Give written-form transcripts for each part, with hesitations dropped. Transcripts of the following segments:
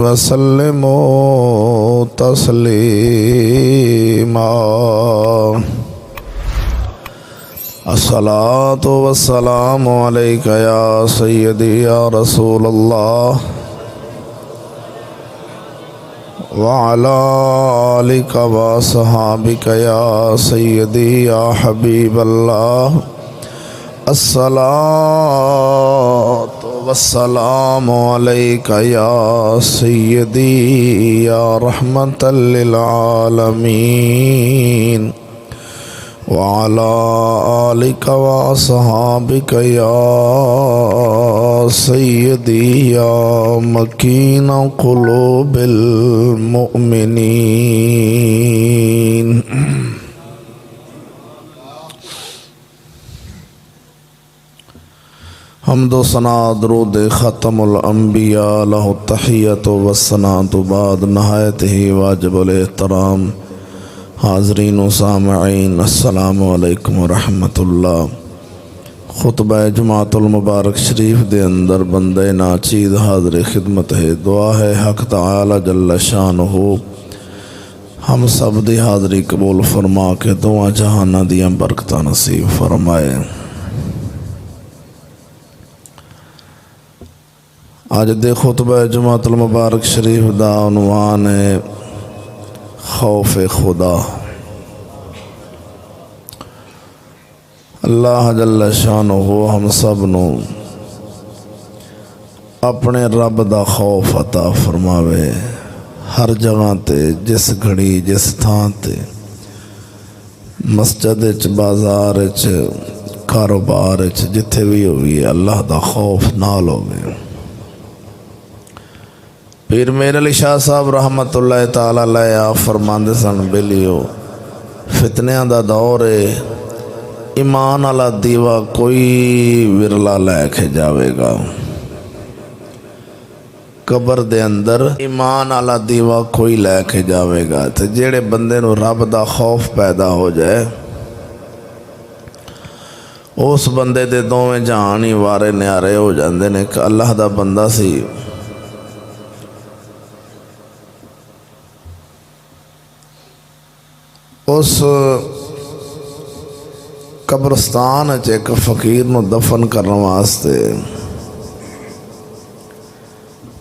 वसल्लिमो तस्लीमा। अस्सलातु वस्सलामु अलैका या सय्यदी या रसूलल्लाह व अला आलिका व सहाबिका या सय्यदी या हबीबल्लाह। अस्सलातु वस्सलामु अलैका या सय्यदी या रहमतल लिल आलमीन व अला आलिका व सहाबिका या सय्यदी या मकीन क़ुलूबिल मुमिनीन। हम्दो सना दरूद ख़त्मुल अंबिया लहु तहियतु वस्सनातु बाद नहायत ही वाजिबुल एहतराम हाज़रीन व सामईन अस्सलामु अलैकुम व रहमतुल्लाह। खुतबा जुमातुल मुबारक शरीफ दे अंदर बंदे नाचीद हाज़िर खिदमत है। दुआ है हक़ तआला जल्ल शानुहु हम सब दी हाज़री कबूल फरमा के दुआ जहाना दियां बरकतां नसीब फरमाए। आज दे खुतबा जुमातुल मुबारक शरीफ दा उन्वान है खौफ खुदा। अल्लाह जल्ल शानुहु हम सब नू अपने रब दा खौफ अता फरमावे। हर जगह ते जिस घड़ी जिस थां ते मस्जिद च बाजार च कारोबार च जिथे भी होवी अल्लाह दा खौफ नाल होवे। पीर मेर अली शाह साहब रहमतुल्लाह ताला अलैह आप फरमांदे सन बेलियो फितनियां दा दौर है, ईमान वाला दीवा कोई विरला लैके जावेगा। कबर दे अंदर ईमान वाला दीवा कोई लैके जावेगा। तो जेड़े बंदे नू रब दा खौफ पैदा हो जाए उस बंदे दे दोवें जहान ही वारे न्यारे हो जाते ने। अल्लाह दा बंदा सी, उस कब्रस्तान एक फकीर नू दफन करने वास्ते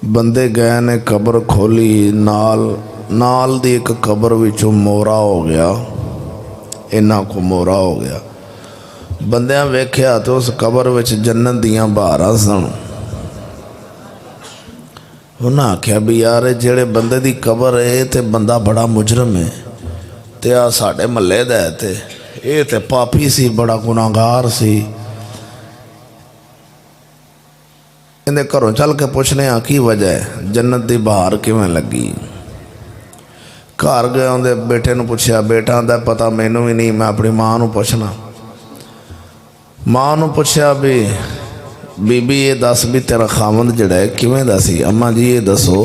बंदे गए ने। कब्र खोली, नाल दी एक कब्र विचों मोरा हो गया, इन्हां को मोरा हो गया। बंदियां वेख्या तो उस कब्र विच जन्नत दियां बहारां सन। उन्हें आख्या भी यार जेड़े बंदे दी कब्र है ते बंदा बड़ा मुजरम है ते आ साडे महल्ले दा है ते ये ते पापी सी, बड़ा गुनाहगार सी। इहदे घरों चल के पुछने आ की वजह है, जन्नत दी बहार किवें लगी। घर गए उहदे बेटे नूं पुछया, बेटा आंदा पता मैनूं भी नहीं, मैं अपनी मां नूं पुछना। मां नूं पुछया भी बीबी ये दस भी तेरा खावंद जिहड़ा है किवें दा सी। अम्मा जी ये दसो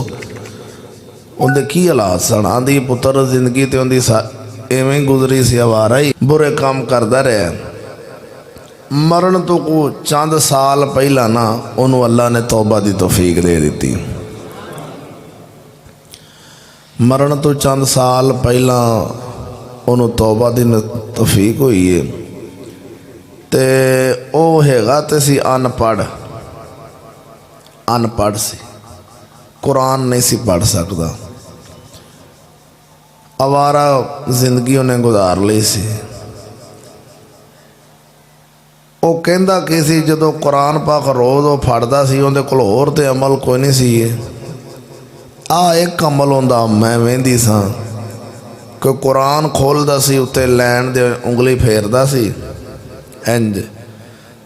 उहदे की हालात सन। आंदी पुत्र जिंदगी ते उहदी इवें गुजरी सी, आवारा ही बुरे काम करता रहा। मरण तो को चंद साल पहला ना उन्होंने अल्लाह ने तौबा की तौफीक दे दी। मरण तो चंद साल पहला उन्होंने तौबा की तौफीक हुई है। ते ओ हैगा ते सी अनपढ़ सी, कुरान नहीं सी पढ़ सकता। आवारा जिंदगी उन्हें गुजार ली सी। वो कहता कि सी जदों कुरान पाक रोज़ वो फड़दा सी उहदे कोल होर ते अमल कोई नहीं सी। आ एक अमल हुंदा मैं वेंदी सां कि कुरान खोलदा सी, उत्ते लैन दे उंगली फेरदा सी इंज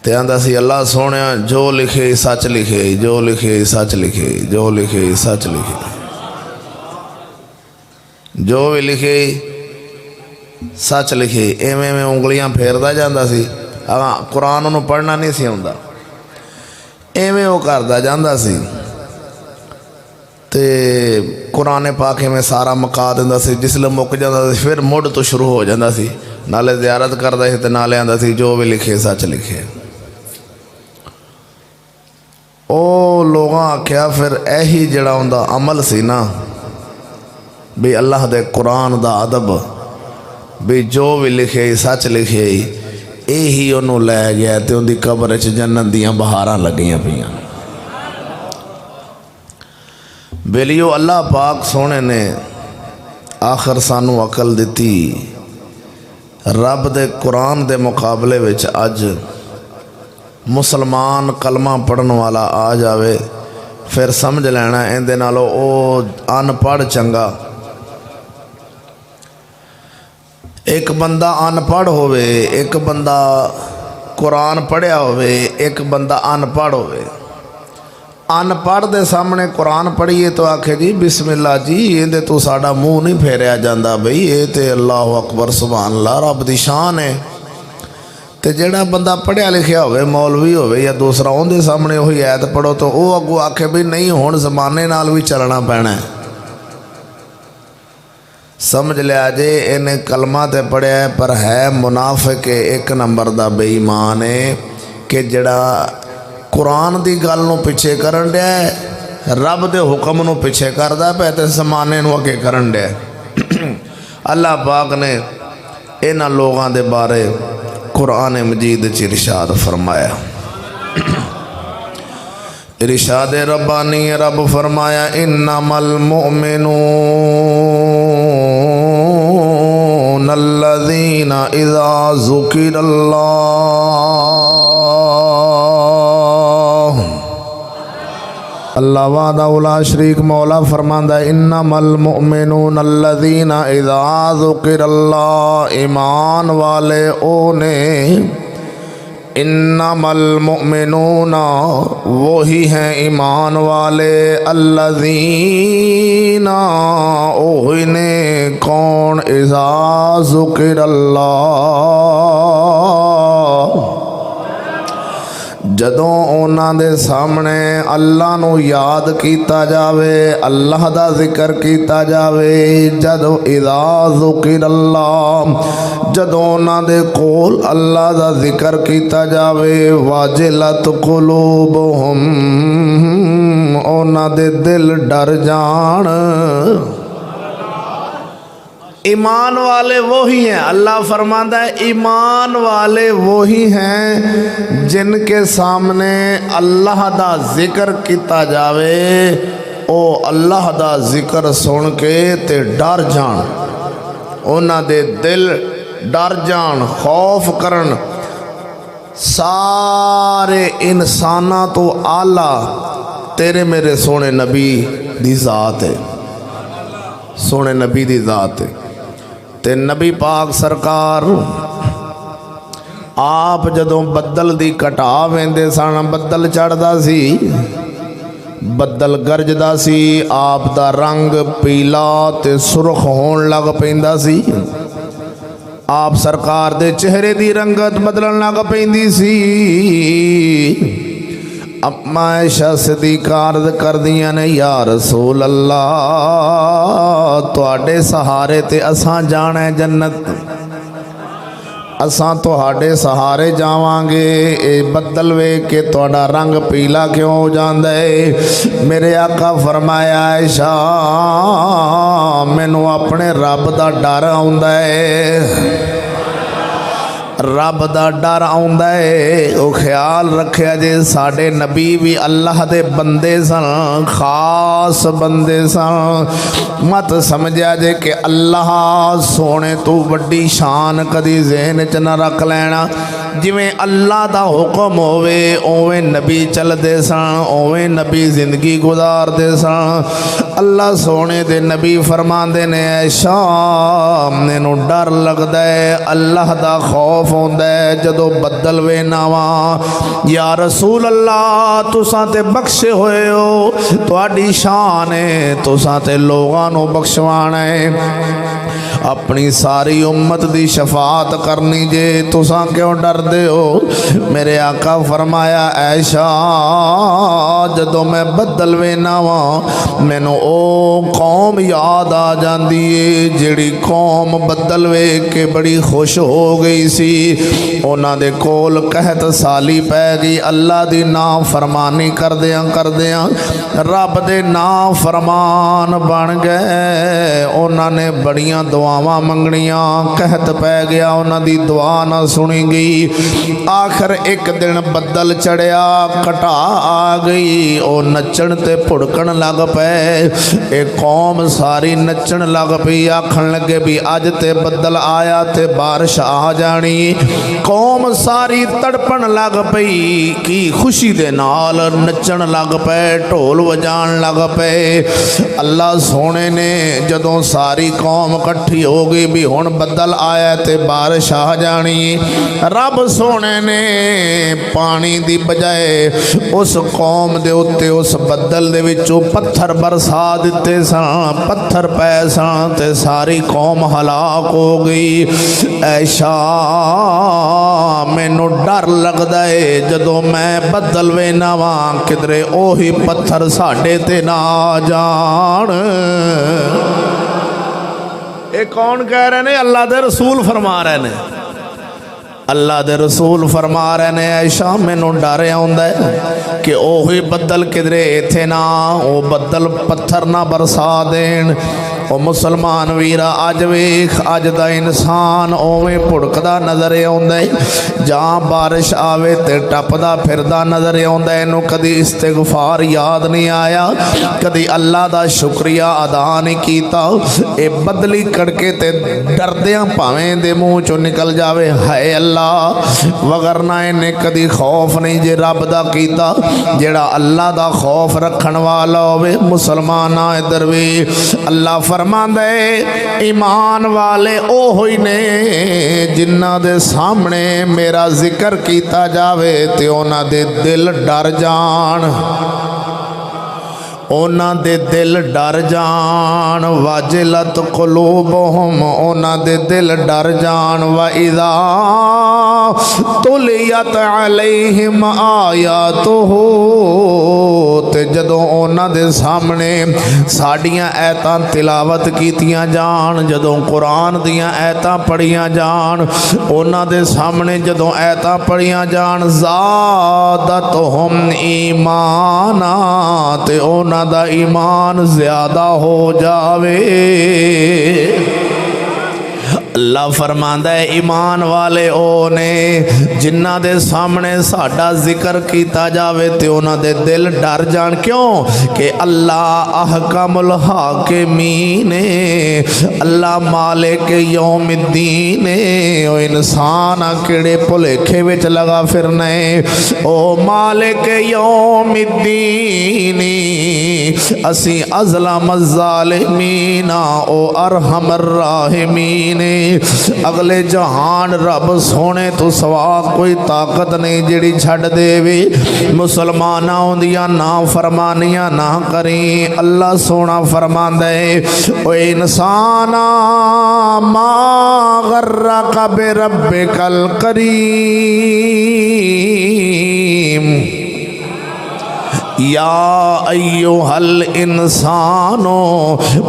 ते आंदा सी अल्लाह सोहणिया जो लिखे सच लिखे, जो लिखे सच लिखे, जो लिखे सच लिखे। जो भी लिखे सच लिखे, एवें में उंगलियां फेरदा जांदा सी। कुरान उन्होंने पढ़ना नहीं सी आउंदा, एवें वो करदा जांदा सी। ते कुरान पाक में सारा मुका दिंदा सी। जिसले मुक जांदा सी फिर मुड़ तो शुरू हो जांदा सी। नाले ज़ियारत करदा सी ते नाले आंदा सी जो भी लिखे सच लिखे। ओ लोग लोगों आख्या फिर यही जड़ा उनका अमल सी ना भी अल्लाह दे कुरान दा अदब भी जो भी लिखे सच लिखे यही उन्होंने लै गया तो उनकी कबर च जन्नत दियां बहारां लगियां पियां। बेलियो अल्लाह पाक सोने ने आखिर सानू अकल दिती। रब दे कुरान दे मुकाबले विच अज मुसलमान कलमा पढ़न वाला आ जावे फिर समझ लेना इहदे नालों ओ अनपढ़ चंगा। एक बंदा अनपढ़ होवे, एक बंदा कुरान पढ़िया होवे, एक बंदा अनपढ़ होवे। अनपढ़ दे सामने कुरान पढ़िए तो आखे जी बिस्मिल्लाह जी इहदे तो साडा मूँह नहीं फेरिया जाता बई ये तो अल्लाह अकबर सुभान अल्लाह रब दी शान है। तो जेड़ा बंदा पढ़िया लिखिया होवे मौलवी होवे या दूसरा उनके सामने वही ऐत पढ़ो तो वह अगों आखे भी नहीं हुण जमाने नाल भी चलना पैना है। समझ लिया जे इन्हें कलमा तो पढ़िया पर है मुनाफिक एक नंबर का बेईमान है कि जड़ा कुरान की गल नूं पिछे करन दिया रब दे हुक्म नूं पिछे करदा पिया ते ज़माने नूं अगे करन दिया। अल्लाह पाक ने इन्हां लोगों के बारे कुरान मजीद च इरशाद फरमाया। इरशाद रब्बानी रब फरमाया इन्नमल मुमिनून अल्लज़ीना इज़ा ज़ुकिरल्लाह। अल्लाह वादा उला शरीक मौला फरमांदा इन्नमल मुमिनून अल्लज़ीना इज़ा ज़ुकिरल्लाह। ईमान वाले ओ ने इन्नमल मुमिनूना वही हैं ईमान वाले अल्लज़ीना ओही ने कौन इज़ा ज़ुकिरल्लाह जदों उन्हां दे सामने अल्लाह नू याद किया जावे अल्लाह दा जिक्र किया जावे। जदों इज़ा ज़ुकिरल्लाह जदों उन्हां दे कोल अल्लाह दा जिक्र किया जावे वाजिलत कुलूबुहुम उन्हां दे दिल डर जान। ईमान वाले वही हैं अल्लाह फरमाता है ईमान वाले वही हैं जिनके सामने अल्लाह दा जिक्र किया जावे ओ अल्लाह दा जिक्र सुन के ते डर जान। उन्हां दे दिल डर जान खौफ करन। सारे इंसाना तो आला तेरे मेरे सोने नबी दी ज़ात है। सोने नबी दी ज़ात है ते नबी पाक सरकार आप जदों बदल दी घटा वेंदे सन बदल चढ़दा सी बदल गरजदा सी आप दा रंग पीला ते सुरख होण लग पैंदा सी। आप सरकार दे चेहरे दी रंगत बदलन लग पैंदी सी। अम्मा आयशा सिद्दीक़ा अर्ज़ करदियां ने या रसूल अल्लाह तुहाडे सहारे ते असां जाना है जन्नत असां तुहाडे सहारे जावांगे ए बदल वेख के तुहाडा रंग पीला क्यों हो जांदा है। मेरे आका फरमाया आयशा मैनू अपने रब दा डर आउंदा है। रब दा डर आउंदा है। वो ख्याल रखिया जे साडे नबी भी अल्लाह दे बंदे सन खास बंदे सन। मत समझिया जे कि अल्लाह सोने तो वड्डी शान कदी ज़हन च न रख लेना। जिवें अल्लाह दा हुक्म होवे उवें नबी चलदे सन उवें नबी जिंदगी गुजारदे सन। अल्लाह सोने दे नबी फरमांदे ने ऐशा मैनू डर लगदा है अल्लाह दा खौफ होंदा है जदों बदल वे नावा। या रसूल अल्लाह तुसां ते बख्शे होए हो तुहाडी शान है तुसां ते लोगां नू बख्शवाना है। अपनी सारी उम्मत दी शफात करनी जे तुसां क्यों डरदे हो। मेरे आका फरमाया ऐशा जदों मैं बदल वेना वा मैनू ओ कौम याद आ जांदी है जिहड़ी कौम बदल वेख के बड़ी खुश हो गई सी। उन्हां दे कोल कहत साली पै गई। अल्लाह दी ना फरमानी करदियां करदियां रब दे ना फरमान बन गए। उन्होंने बड़ियां दुआवां मंगनियां, कहत पै गया, उन्हां दी दुआ ना सुनी गई। आखिर एक दिन बदल चढ़िया, घटा आ गई। वो नचण ते भुड़कण लग पे। एक कौम सारी नचण लग पई, आखण लगे भी अज ते बदल आया ते बारिश आ जानी। कौम सारी तड़पण लग पई कि खुशी दे नाल नचण लग पे, ढोल वजाण लग पे। अल्लाह सोने ने जदों सारी कौम इकट्ठी हो गई भी हुण बदल आया ते बारिश आ जानी, रब सोने ने पानी दी बजाए उस कौम दे उत्ते उस बदल दे विचों पत्थर बरसा दिते सन। पत्थर पै सन ते सारी कौम हलाक हो गई। ऐशा मैनू डर लगदा है जदों मैं बदल वेना वां किधरे ओही पत्थर साडे ते ना जान। ये कौन कह रहे ने? अल्लाह दे रसूल फरमा रहे ने। अल्लाह दे रसूल फरमा रहे ने ऐशा मैनू डर आउंदा है कि ओही बदल किधरे इत्थे ना वो बदल पत्थर ना बरसा देन। ओ मुसलमान वीरा अज वेख अज दा इंसान ओवें भुड़कदा नज़र आउंदा है। जां बारिश आवे ते टपदा फिरदा नज़र आउंदा है। इनू कदी इस्तिगफार याद नहीं आया, कदी अल्लाह दा शुक्रिया अदा नहीं कीता। ये बदली कड़के ते डरदियां भावें दे मूँह चों निकल जावे हाय अल्लाह, वगरना इन्हें कदी खौफ नहीं जे रब दा कीता जेड़ा अल्लाह दा खौफ रखण वाला होवे। मुसलमान इधर भी अल्लाह फरमांदा है ईमान वाले ओ ही ने जिन्हां दे सामने मेरा जिक्र कीता जावे ते उन्हां दे दिल डर जान, उन्हां दे दिल डर जान। वाजिलत कुलूबुहुम, उन्हां दे दिल डर जान। व इज़ा तुलियत अलैहिम आयातुहु, ते जदों उन्हां दे सामने साडियां ऐतां तिलावत कीतियां जान, जदों कुरान दियां ऐतां पढ़ियां जान, उन्हां दे सामने जदों ऐतां पढ़ियां जान, ज़ादतहुम ईमाना, ते उन्हां दा ईमान ज़्यादा हो जावे। अल्लाह फरमांदा है ईमान वाले ओ ने जिन्हां दे सामने साडा जिक्र कीता जावे ते उन्हां दे दिल डर जान। क्यों कि अल्लाह अहकमुल हाकिमीन, अल्लाह मालिक यौमिद्दीन। ओ इंसान किहड़े भुलेखे विच लगा फिरना है। ओ मालिक यौमिद्दीन, असी अज़लम ज़ालिमीन, ओ अरहमर राहिमीन। अगले जहान रब सोने तो सवा कोई ताकत नहीं जिहड़ी छड्ड देवे। मुसलमान आउंदियां ना फरमानियां ना करी। अल्लाह सोना फरमांदा है ओ इंसाना मा गर्रका बिरब्बिकल करीम, या अय्युहल इंसानो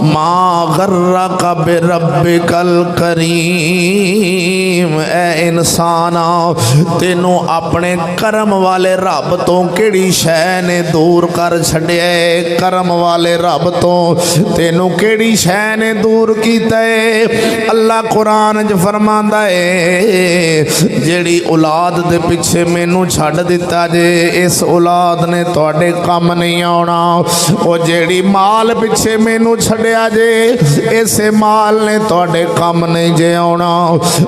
मा गर्रका बिरब्बिकल करीम। ए इंसाना तेनों अपने करम वाले रब तो केड़ी शै ने दूर कर छड्या है? करम वाले रब तो तेनों केड़ी शै ने दूर कीता है? अल्लाह कुरान च फरमांदा है जेड़ी औलाद दे पिछे मैनू छड्ड दिता जे, इस औलाद ने तुहाडे कम नहीं आना। वो जेड़ी माल पिछे मैनू छड्या जे, इसे माल ने तुहाडे कम नहीं जे आना।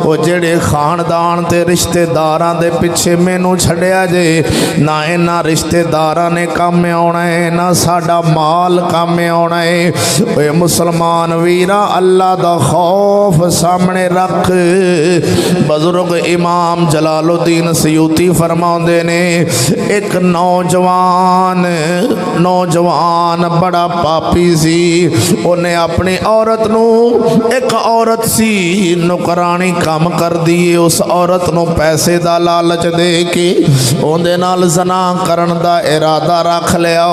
वो जेड़े खानदान ते रिश्तेदारां दे पिछे मैनू छड्या जे, ना इन्हां रिश्तेदारां ने कम आना है, ना साडा माल कम आना है। ओए मुसलमान वीरा अल्लाह दा खौफ सामने रख। बुजुर्ग इमाम जलालुद्दीन सयूती फरमाउंदे ने एक नौजवान बड़ा पापी सी। उन्हें अपनी औरत नू, एक औरत सी नौकरानी काम कर दी, उस औरत नू पैसे दा लालच दे के उहदे नाल ज़ना करन दा इरादा रख लिया।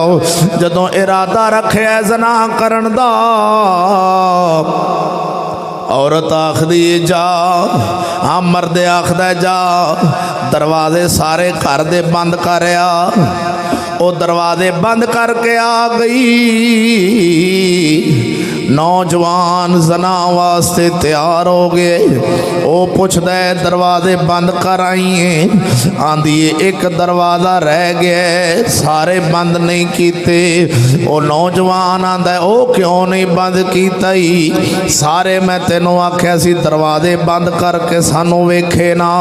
जदों इरादा रखिया ज़ना करन दा औरत आखदी जा, हाँ मर्द आखदा जा, दरवाजे सारे घर दे बंद कर आ। वो दरवाजे बंद करके आ गई। नौजवान जना वास्ते तैयार हो गए। वो पुछदा है दरवाजे बंद कर आईए। आंदी एक दरवाज़ा रह गया, सारे बंद नहीं कीते। वो नौजवान आंदा है वो क्यों नहीं बंद कीता ही? सारे मैं तेनों आख्या सी दरवाजे बंद करके सानू वेखे ना।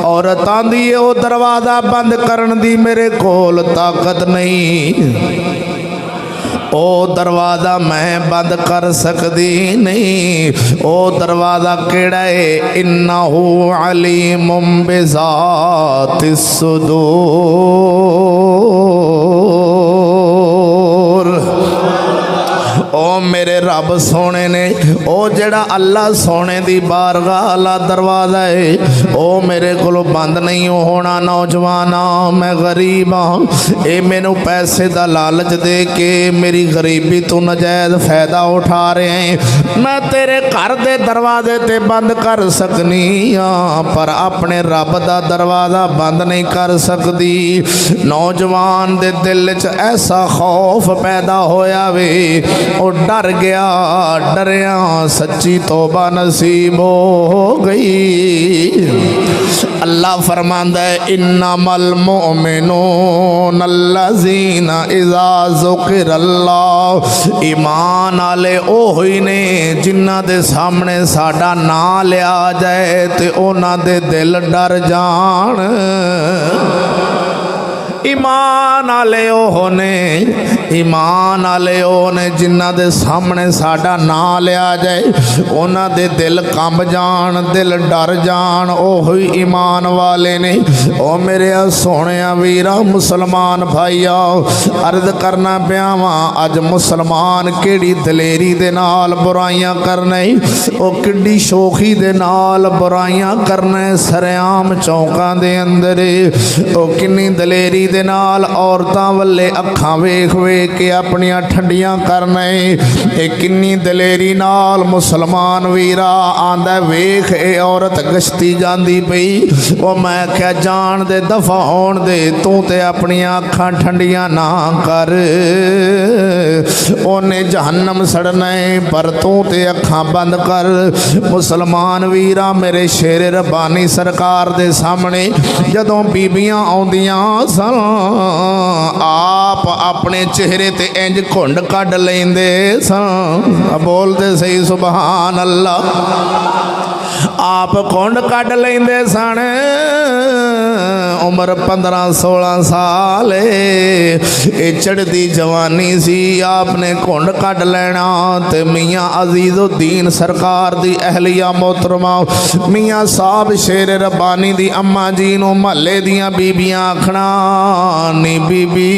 औरत आंदी है वो दरवाज़ा बंद करन दी मेरे कोल ताकत नहीं, ओ दरवाज़ा मैं बंद कर सकती नहीं। ओ दरवाज़ा केड़ा है? इन्नहु अलीमुम बिज़ातिस सुदूर। ओ मेरे रब सोने ने, ओ जेड़ा अल्लाह सोने दी बारगाह वाला दरवाज़ा है, ओ मेरे कोलों बंद नहीं होना। नौजवाना मैं गरीब हाँ, ये मैनू पैसे का लालच दे के मेरी गरीबी तो नजायज़ फ़ायदा उठा रहे हैं। मैं तेरे घर दे दरवाजे ते बंद कर सकनी हाँ, पर अपने रब का दरवाज़ा बंद नहीं कर सकती। नौजवान दे दिल च ऐसा खौफ पैदा होया वे, वो डर गया। डरिया सच्ची तौबा नसीब हो गई। अल्लाह फरमांदा है इन्नमल मुमिनून अल्लज़ीना इज़ा ज़ुकिरल्लाह। ईमान वाले ओ ही ने जिन्हां दे सामने साडा नाम लिया जाए ते उन्हां दे दिल डर जान। ईमान वाले ओह ने, ईमान वाले ओह ने जिन्हां दे सामने साडा नाम लिया जाए उन्हां दे दिल कंब जान, दिल डर जान। ओह ही ईमान वाले ने। ओ मेरे सोने वीरा मुसलमान भाईया, अर्ज करना पिया वां अज मुसलमान केड़ी दलेरी दे नाल बुराइयां करने, ओ किड्डी शोखी दे नाल बुराइयां करने सरेआम चौकां दे अंदर। ओ किन्नी दलेरी दे नाल औरतां वल्ले अखां वेख वेख के अपनियां ठंडियां करने। ये किन्नी दलेरी नाल मुसलमान वीरा आंदा वेख ए औरत गश्ती जांदी पई। ओ मैं क्या जान दे दफा होण दे, तू ते अपनियां अखां ठंडियां ना कर। ओने जहन्नम सड़ना है पर तू ते अखां बंद कर। मुसलमान वीरा मेरे शेर रब्बानी सरकार दे सामने जदों बीबियां आउंदियां सन, आप अपने चेहरे ते इंज घुंड कढ़ लेंदे सन। बोलते सही सुबहान अल्लाह। आप घुंड कढ़ लेंदे सन। उम्र 15-16 साल, ये चढ़ती जवानी सी। आपने घुंड कढ़ लेना ते मियाँ अजीज़ुद्दीन सरकार दी अहलिया मोहतरमा मियाँ साहब शेर रब्बानी दी अम्मा जी नूं महल्ले दियां बीबियां आखना, नी बीबी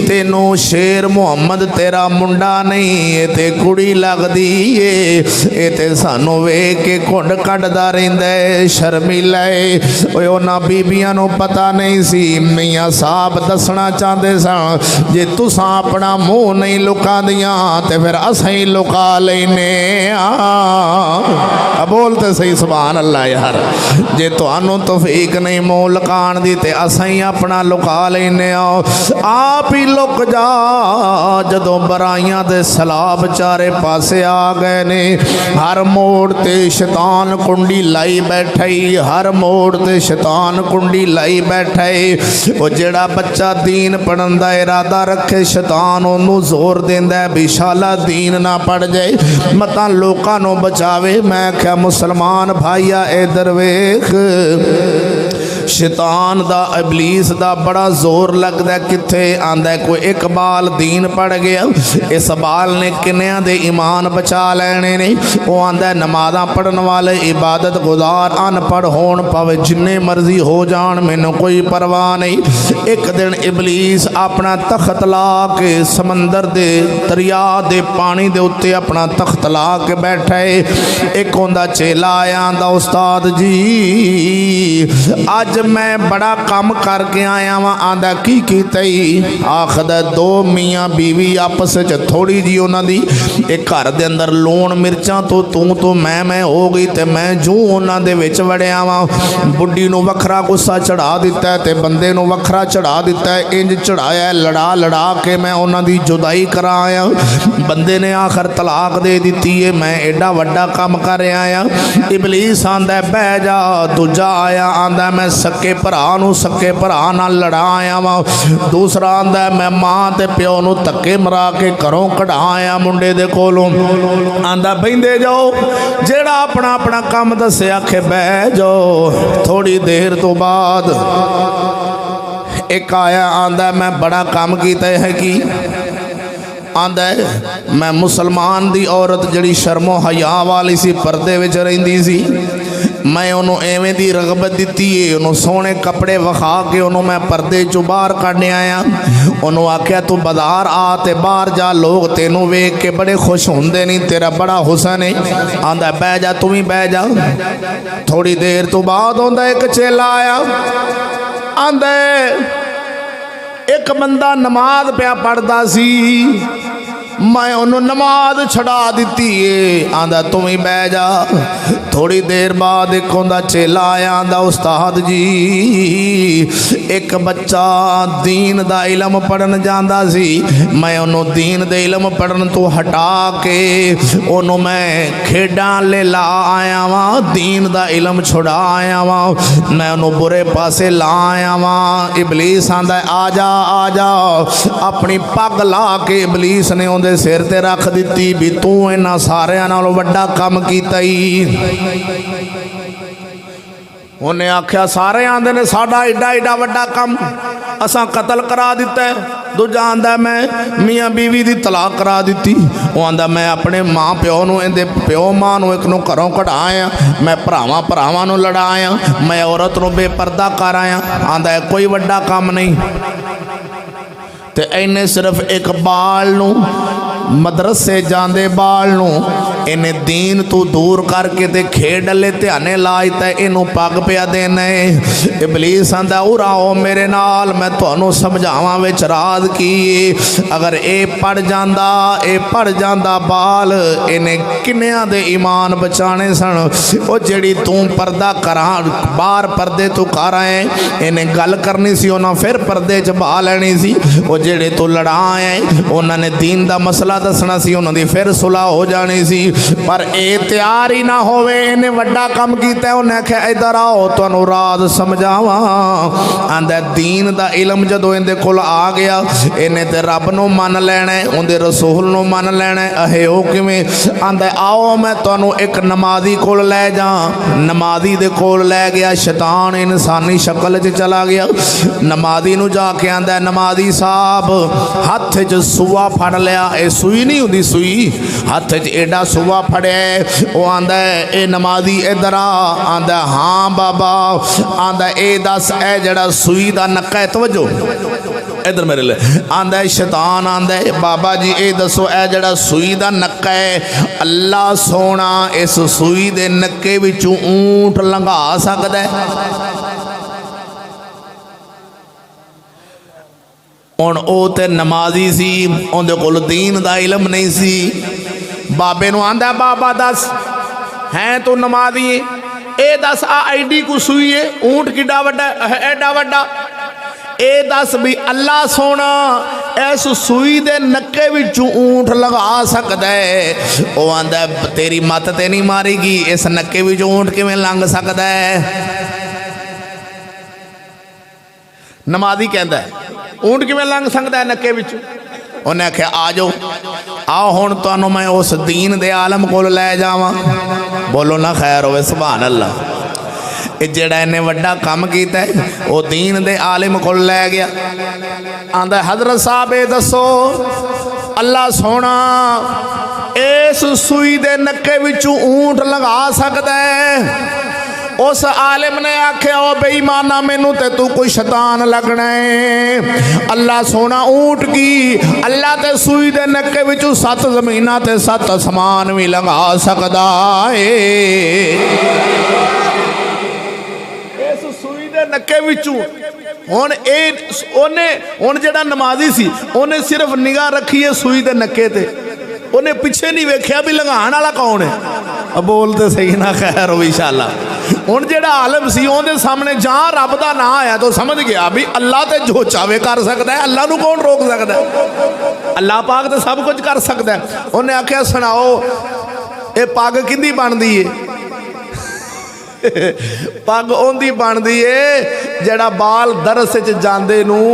तेनू शेर मुहम्मद तेरा मुंडा नहीं, ये ते कुड़ी लगदी है, ये ते सानू वेख के घुंड कढ़दा रहिंदा है, शर्मीला है। उन्हां बीबियां नूं पता नहीं सी। मियाँ साहब दसना चाहते सन जे तुसां अपना मूँह नहीं लुकादियां ते फिर असां ही लुका लेने। बोलते सही सुभान अल्लाह यार। जे तुहानू तौफीक नहीं मूँह लुकाण दी ते असां ही अपना लुका लेने। आप ही लुक जा जदों बराइयां दे सलाब चारे पासे आ गए ने। हर मोड़ ते शैतान कुंडी लाई बैठा ही, हर मोड़ ते शैतान कुंडी लाई बैठा है। वो जेड़ा बच्चा दीन पढ़न दा इरादा रखे शैतान ओनू जोर देंदा है भी शाला दीन ना पढ़ जाए, मतां लोकां नू बचावे। मैं क्या मुसलमान भाईया इधर वेख, शैतान दा इबलीस दा बड़ा जोर लगदा किथे आंदा है। कोई एक बाल दीन पढ़ गया, इस बाल ने किन्नियां दे ईमान बचा लेने ने। वो आंदा है नमाज़ां पढ़न वाले इबादत गुजार अनपढ़ होण भावें जिन्ने मर्जी हो जान, मैनू कोई परवाह नहीं। एक दिन इबलीस अपना तख्त ला के समंदर दे दरिया दे पानी दे उत्ते अपना तख्त ला के बैठा है। एक उंदा चेला आया, आंदा उस्ताद जी अज अज मैं बड़ा काम करके आया वा। आंदा की कीता? आखदा दो मियाँ बीवी आपस च थोड़ी जी उन्हां दी एक घर दे अंदर लूण मिर्चां तो तू मैं हो गई ते मैं जूं उन्हां दे विच वड़िया वा। बुढ़ी नूं वखरा गुस्सा चढ़ा दिता है ते बंदे नूं वखरा चढ़ा दिता है। इंज चढ़ाया लड़ा लड़ा के मैं उन्हां दी जुदाई करा आया। बंदे ने आखिर तलाक दे दी है। मैं एडा वड्डा काम कर आया। इबलीस आंदा बह जा। दूजा आया आंदा मैं सके भरा नूं सके भरा नाल लड़ा आया वा। दूसरा आंदा मैं मां ते प्यो नूं धक्के मरा के घरों कढ़ा आया मुंडे दे कोलों। आंदा बहिंदे जाओ जेड़ा अपना अपना काम दसे आखे बह जाओ। थोड़ी देर तो बाद एक आया आंदा मैं बड़ा काम कीता है कि आंदा मैं मुसलमान दी औरत जड़ी शर्मो हया वाली सी पर्दे विच रहिंदी सी मैं उन्होंने एवें दी रगबत दी है। उन्होंने सोहने कपड़े विखा के उन्होंने मैं पर्दे चो बाहर कढ़ आया। उन्होंने आख्या तू बाजार आ ते बाहर जा लोग तेनों वेख के बड़े खुश होंदे नहीं तेरा बड़ा हुसन है। आंदा बह जा तू भी बह जा। थोड़ी देर तो बाद आंदा एक चेला आया। आंदा एक बंदा नमाज पिया पढ़ता सी मैं उन्होंने नमाज छड़ा दी है। आंदा तू ही बह जा। थोड़ी देर बाद एक होंदा चेला आया। आंदा उस्ताद जी एक बच्चा दीन दा इलम पढ़न जांदा सी मैं उन्होंने दीन दे इलम पढ़न तो हटा के उन्होंने मैं खेडां ले ला आया वा। दीन दा इलम छुड़ा आया वा। मैं उन्होंने बुरे पासे ला आया वा। इबलीस आंदा आ जा अपनी पग ला के इबलीस ने उहदे सिर ते रख दी भी तू इन्हां सारियां नालों वड्डा काम कीता ही। उन्हें आख्या सारे आंदे ने साडा एडा एडा वड्डा काम असां कतल करा दिता है। दूजा आंदा मैं मियाँ बीवी दी तलाक करा दी। वो आंदा मैं अपने माँ प्यो नूं इहदे प्यो माँ नूं एक नूं घरों कढ़ाया। मैं भरावां भरावां नूं लड़ाया। मैं औरत नूं बेपर्दा कर आया। आंदा कोई वड्डा काम नहीं ते इन्हें सिर्फ एक बाल नूं मदरसे जांदे बाल नूं इन्हें दीन तो दूर करके ते खेड ले ध्याने लाता इनू पग पिया देना है। इबलीस आंदा उराओ मेरे नाल मैं तुहानू समझावां विच राज की अगर ए पड़ जांदा बाल इन्हें किन्नियां दे ईमान बचाने सन। ओ जेड़ी तू पर्दा करा बाहर पर्दे तू कर आए इन्हें गल करनी सी उन्हां फिर पर्दे च बहा लैनी सी। ओ जेड़े तू लड़ा आए उन्होंने दीन दा मसला दसना सी उन्हां दी फिर सुलह हो जानी सी। पर ए तैयार ही ना होवे इन्हें वड्डा काम कीता। उन्हें आख्या इधर आओ तुहानू राज समझावां। आंदा दीन दा इलम जदों इहदे कोल आ गया इन्हें ते रब नूं मन लैणा है उहदे रसूल नूं मन लैणा है। अहे ओ किवें? आंदा आओ मैं तुहानू एक नमाजी कोल लै जा। नमाजी दे कोल लै गया। शैतान इंसानी शक्ल च चला गया। नमाजी नूं जाके आंदा नमाजी साहब हत्थ च सूआ फड़ लिया। ए सूई नहीं हुंदी सुई हत्थ च एडा सूआ फड़िया। वो आंदा ए नमाजी इधर आ। आंदा हाँ बाबा। आंदा ए दस ए जड़ा सूई दा नक्का है तवज्जो इधर मेरे लिए। आंदा शैतान आंदा बाबा जी ए दसो ए जड़ा सूई दा नक्का है अल्लाह सोना इस सूई दे नक्के विचों ऊंट लंघा सकदा है? हुण ओ ते नमाजी सी उहदे कोल दीन दा इलम नहीं सी। बाबे नूं आंदा बाबा दस है तू नमाजी ए दस आ एडी को सूई है ऊंट किड्डा वड्डा एडा वड्डा ए दस भी अल्लाह सोना इस सूई दे नक्के विचों ऊंट लगा सकदा है? वो आंदा तेरी मत ते नहीं मारेगी इस नक्के विचों ऊंट किवें लंघ सकदा है? नमाजी कहंदा ऊंट किवें लंघ सकदा है नक्के विचों? उन्हें आख्या आ जाओ आओ हुण तुहानू मैं उस दीन दे आलम कोल लै जावां। बोलो ना खैर होवे सुभान अल्लाह। जेड़ा इन्हें वड्डा काम कीता है वो दीन दे आलिम कोल लै गया। आंदा हजरत साहब ए दसो अल्लाह सोना इस सूई दे नक्के विचों ऊंट लगा सकदा है? उस आलिम ने आख्या ओ बेईमाना मैनू ते तू कोई शैतान लगना है। अल्लाह सोना ऊंट की अल्लाह ते सूई दे नक्के विचों 7 ज़मीनां ते 7 आसमान भी लंघा सकदा है। इस सूई दे नक्के विचों हुण हुण जिहड़ा नमाजी सी उन्हें सिर्फ निगाह रखी है सूई दे नक्के ते, उन्हें पिछे नहीं वेख्या भी लंघाण वाला कौन है। बोलते सही ना, खैर हो इंशाअल्लाह। हुण जिहड़ा आलम सी उहदे सामने जहाँ रब दा नां आया तो समझ गया भी अल्लाह ते जो चाहे कर सकता है, अल्लाह नूं कौन रोक सकता है? अल्लाह पाक तो सब कुछ कर सकता है। उन्हें आख्या सुनाओ ये पग किंदी बनदी है? पग उहदी बनदी है जिहड़ा बाल दरस च जांदे नूं,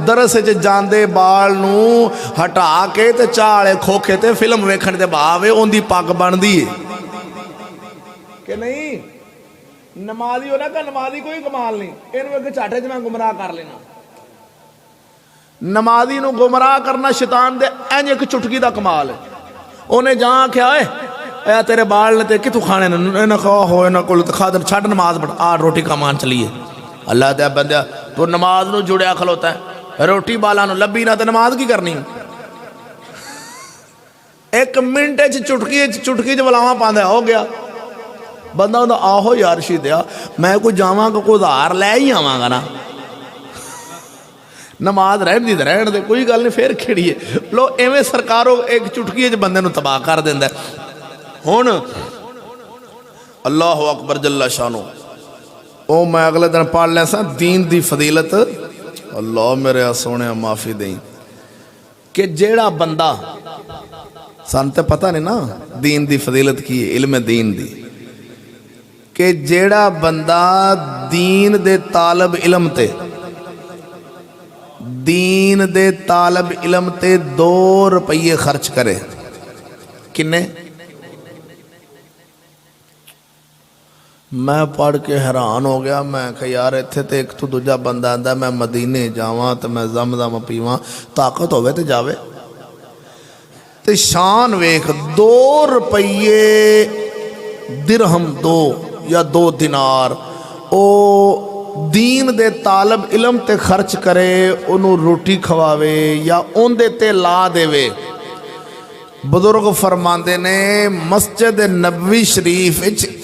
दरस च जांदे बाल नूं हटा के ते चाले खोखे ते फिल्म वेखण दे भाव उहदी पग बनदी है कि नहीं? नमाजी हो ना का नमाजी कोई कमाल नहीं, इहनूं एक झाटे च मैं गुमराह कर लेना। नमाजी नूं गुमराह करना शैतान दे इंज एक चुटकी दा कमाल है। उन्हें जहाँ आख्या ए तेरे बाल ने ते कितों खाने ने, इन्हें कहा हो इन्हें कोल खादर छड़ नमाज पढ़ आ रोटी कमान चलीए। अल्लाह दे बंदे तू नमाज नूं जुड़िया खलोता है, रोटी बाला नूं लभी ना तो नमाज की करनी? एक मिनट चुटकी च बलावा पांदा हो गया बंदा। उन्हें आहो यार शीदिया मैं कोई जावांगा कोई उधार लै ही आवांगा ना, नमाज रहन दी रहन दे कोई गल नहीं, फिर खेड़िए लो इवें सरकारों एक चुटकी च बंदे नूं तबाह कर दिंदा। हुण अल्लाह अकबर जल्ला शानो ओ मैं अगले दिन पढ़ लिया सा दीन दी फजीलत, अल्लाह मेरे सोने माफ़ी दें कि जेड़ा बंदा सन तो पता नहीं ना दीन दी फजीलत की इल्म दीन दी, कि जेड़ा बंदा दीन दे तालब इलम ते दीन दे तालब इलम ते 2 रुपये खर्च करे, किन्ने? मैं पढ़ के हैरान हो गया। मैं कहा यार इत्थे तो एक तो दूजा बंदा आंदा मैं मदीने जावां तो मैं जमजम पीवां, ताकत होवे तो जावे। तो शान वेख 2 रुपये दिरहम 2 या 2 दिनार ओ दीन दे तालब इलम ते खर्च करे, उन्हों रोटी खवावे या उनदे ते ला देवे। बुजुर्ग फरमाते ने मस्जिद नबवी शरीफ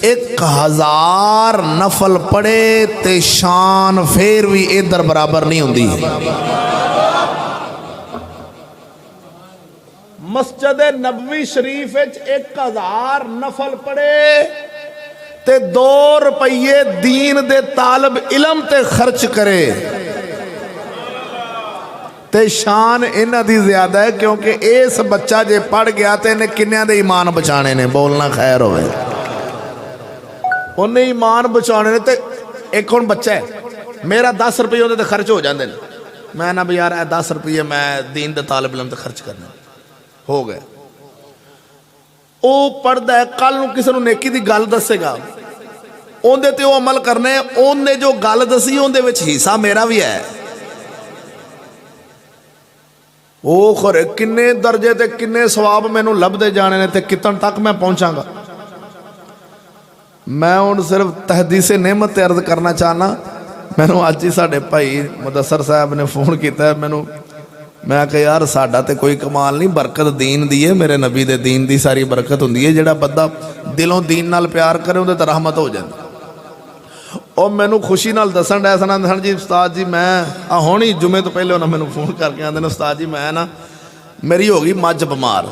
1000 नफल पढ़े ते शान फिर भी इधर बराबर नहीं होंदी। मस्जिद नबवी शरीफ 1000 नफल पढ़े ते 2 रुपये दीन दे तालब इलम ते खर्च करे ते शान इन्हां दी ज्यादा है, क्योंकि इस बच्चा जे पढ़ गया तो इन्हें किन्नियां दे ईमान बचाने ने, बोलना खैर होवे। उन्हें ईमान बचाने ने। तो एक हुण बच्चा है मेरा 10 रुपये उहदे ते खर्च हो जाते हैं, मैं ना भी यार 10 रुपये मैं दीन दे तालिब इलम ते खर्च करना हो गए। वो पढ़दा है कल नूं किसी नूं नेकी दी गल दसेगा, उहदे ते वो अमल करना है, उहने जो गल दसी उहदे विच हिस्सा मेरा भी है। वो खरे किन्ने दर्जे ते किन्ने सवाब मैनू लभदे जाने ने ते कितन तक मैं पहुंचागा। मैं हुण सिर्फ तहदीसे नेमत अर्ज करना चाहना। मैनू अज ही साडे भाई मुदस्सर साहब ने फोन किया मैनू, मैं कहा यार साडा ते कोई कमाल नहीं, बरकत दीन दी है, मेरे नबी दे दीन दी सारी बरकत हुंदी है। जिहड़ा बंदा दिलों दीन नाल प्यार करे उहदे ते रहमत हो जाती। और मैनू खुशी नाल दसन डै सन सन जी उस्ताद जी मैं हुण ही जुमे तो पहले उन्होंने मैनू फोन करके आते हैं उस्ताद जी मैं ना मेरी हो गई मझ बीमार,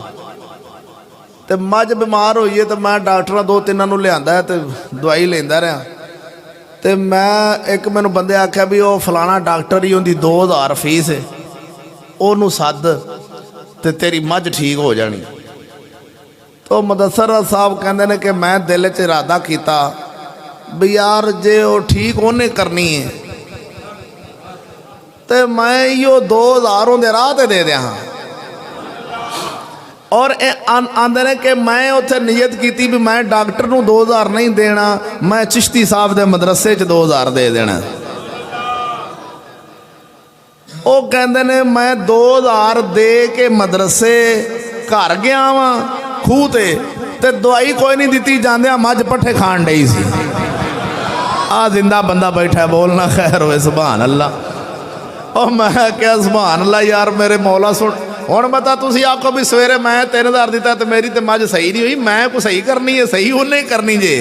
तो मझ बीमार होई है तो मैं डॉक्टर 2-3 लिया तो दवाई लेंदा रहा। तो मैं एक मैनू बंदे आख्या भी वो फलाना डॉक्टर ही उनकी 2000 फीस है, उन्होंने सद तो तेरी मझ ठीक हो जानी। तो मुदस्सर साहब कहते हैं कि मैं दिल च इरादा किया भी यार जे वो ठीक उन्हें करनी है तो मैं यो 2000 उनके राह ते दे दिया। और आंदे ने कि मैं उत्थे नीयत की भी मैं डॉक्टर नूं 2000 नहीं देना, मैं चिश्ती साहब के मदरसे च 2000 दे देना। वो कहते ने मैं 2000 दे के मदरसे घर गया वा खूह ते दवाई कोई नहीं दी जांदे मझ पट्ठे खान डई सी। आ जिंदा बंदा बैठा है, बोलना खैर होए सुभान अल्लाह। और मैं क्या सुभान अल्लाह यार मेरे मौला सुन। हुण बता तुसी आखो भी सवेरे मैं 3000 दिता तो मेरी तो मझ सही नहीं हुई, मैं को सही करनी है, सही उन्हें करनी जे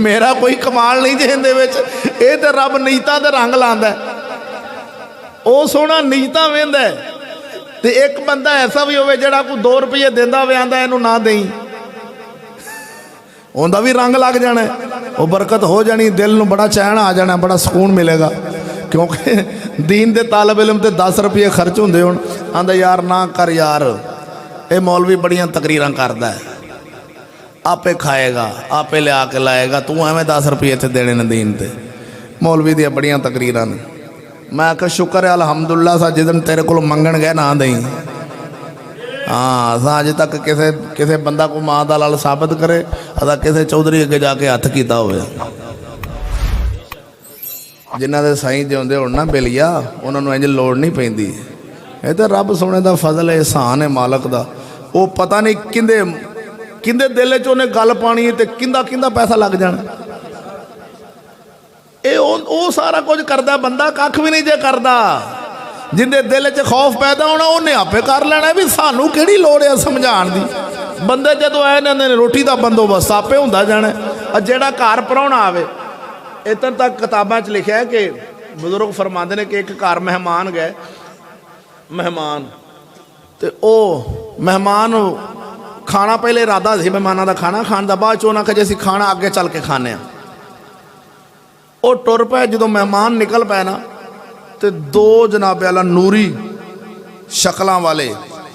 मेरा कोई कमाल नहीं जे इहदे विच। ये तो रब नीयतां दे रंग लांदा, ਉਹ सोहना नीयतां वेंदा। तो एक बंदा ऐसा भी होवे जिहड़ा कोई 2 रुपये दिंदा होवे आंदा इहनूं ना देई, उनका भी रंग लग जाना, वो बरकत हो जानी, दिल में बड़ा चैन आ जाना, बड़ा सुकून मिलेगा। क्योंकि दीन के तालब इलम ते 10 रुपये खर्च होंदे होण, आंदा यार ना कर यार, ये मौलवी बड़ियां तकरीरां करदा है, आपे खाएगा आपे लिया के लाएगा, तू एवें 10 रुपये इत्थे देने ने दीन ते। मौलवी दी बड़ियां तकरीरां ने। मैं आख्या शुक्र है अलहमदुल्ला सा जिदन तेरे को मंगण गए ना दई। हाँ अस अज तक किसे किसे बंदा को माँ का लाल साबित करे, अदा किसे चौधरी अगे जाके हथ किया होवे। जिन्हों के साईं जिउंदे होण ना बेलिया, उन्होंने इंज लोड़ नहीं पैंदी। ये तो रब सोने का फजल है, एहसान है मालक का। वो पता नहीं किंदे किंदे दिल च उन्हें गल पानी है, तो किंदा किंदा पैसा लग जाना। ये वो सारा कुछ करता बंदा कख भी नहीं जे करता। जिंदे दिल च खौफ पैदा होना उन्हें आपे कर लेना भी सानू किहड़ी लोड़ है समझाण दी। बंदे जदों आए ने रोटी का बंदोबस्त आपे हुंदा जाना। जिहड़ा घर प्राहुणा आवे, इतने तक किताबां च लिखिआ है कि बजुर्ग फरमाते हैं कि एक घर मेहमान गए, मेहमान तो वो मेहमान खाना पहले इरादा सी मेहमानों का खाना खाने का, बाद चों आखिआ जी असीं खाना अगे चल के खाने। वो टुर पे, जो मेहमान निकल पे ना, तो 2 जनाबे वाला नूरी शक्लों वाले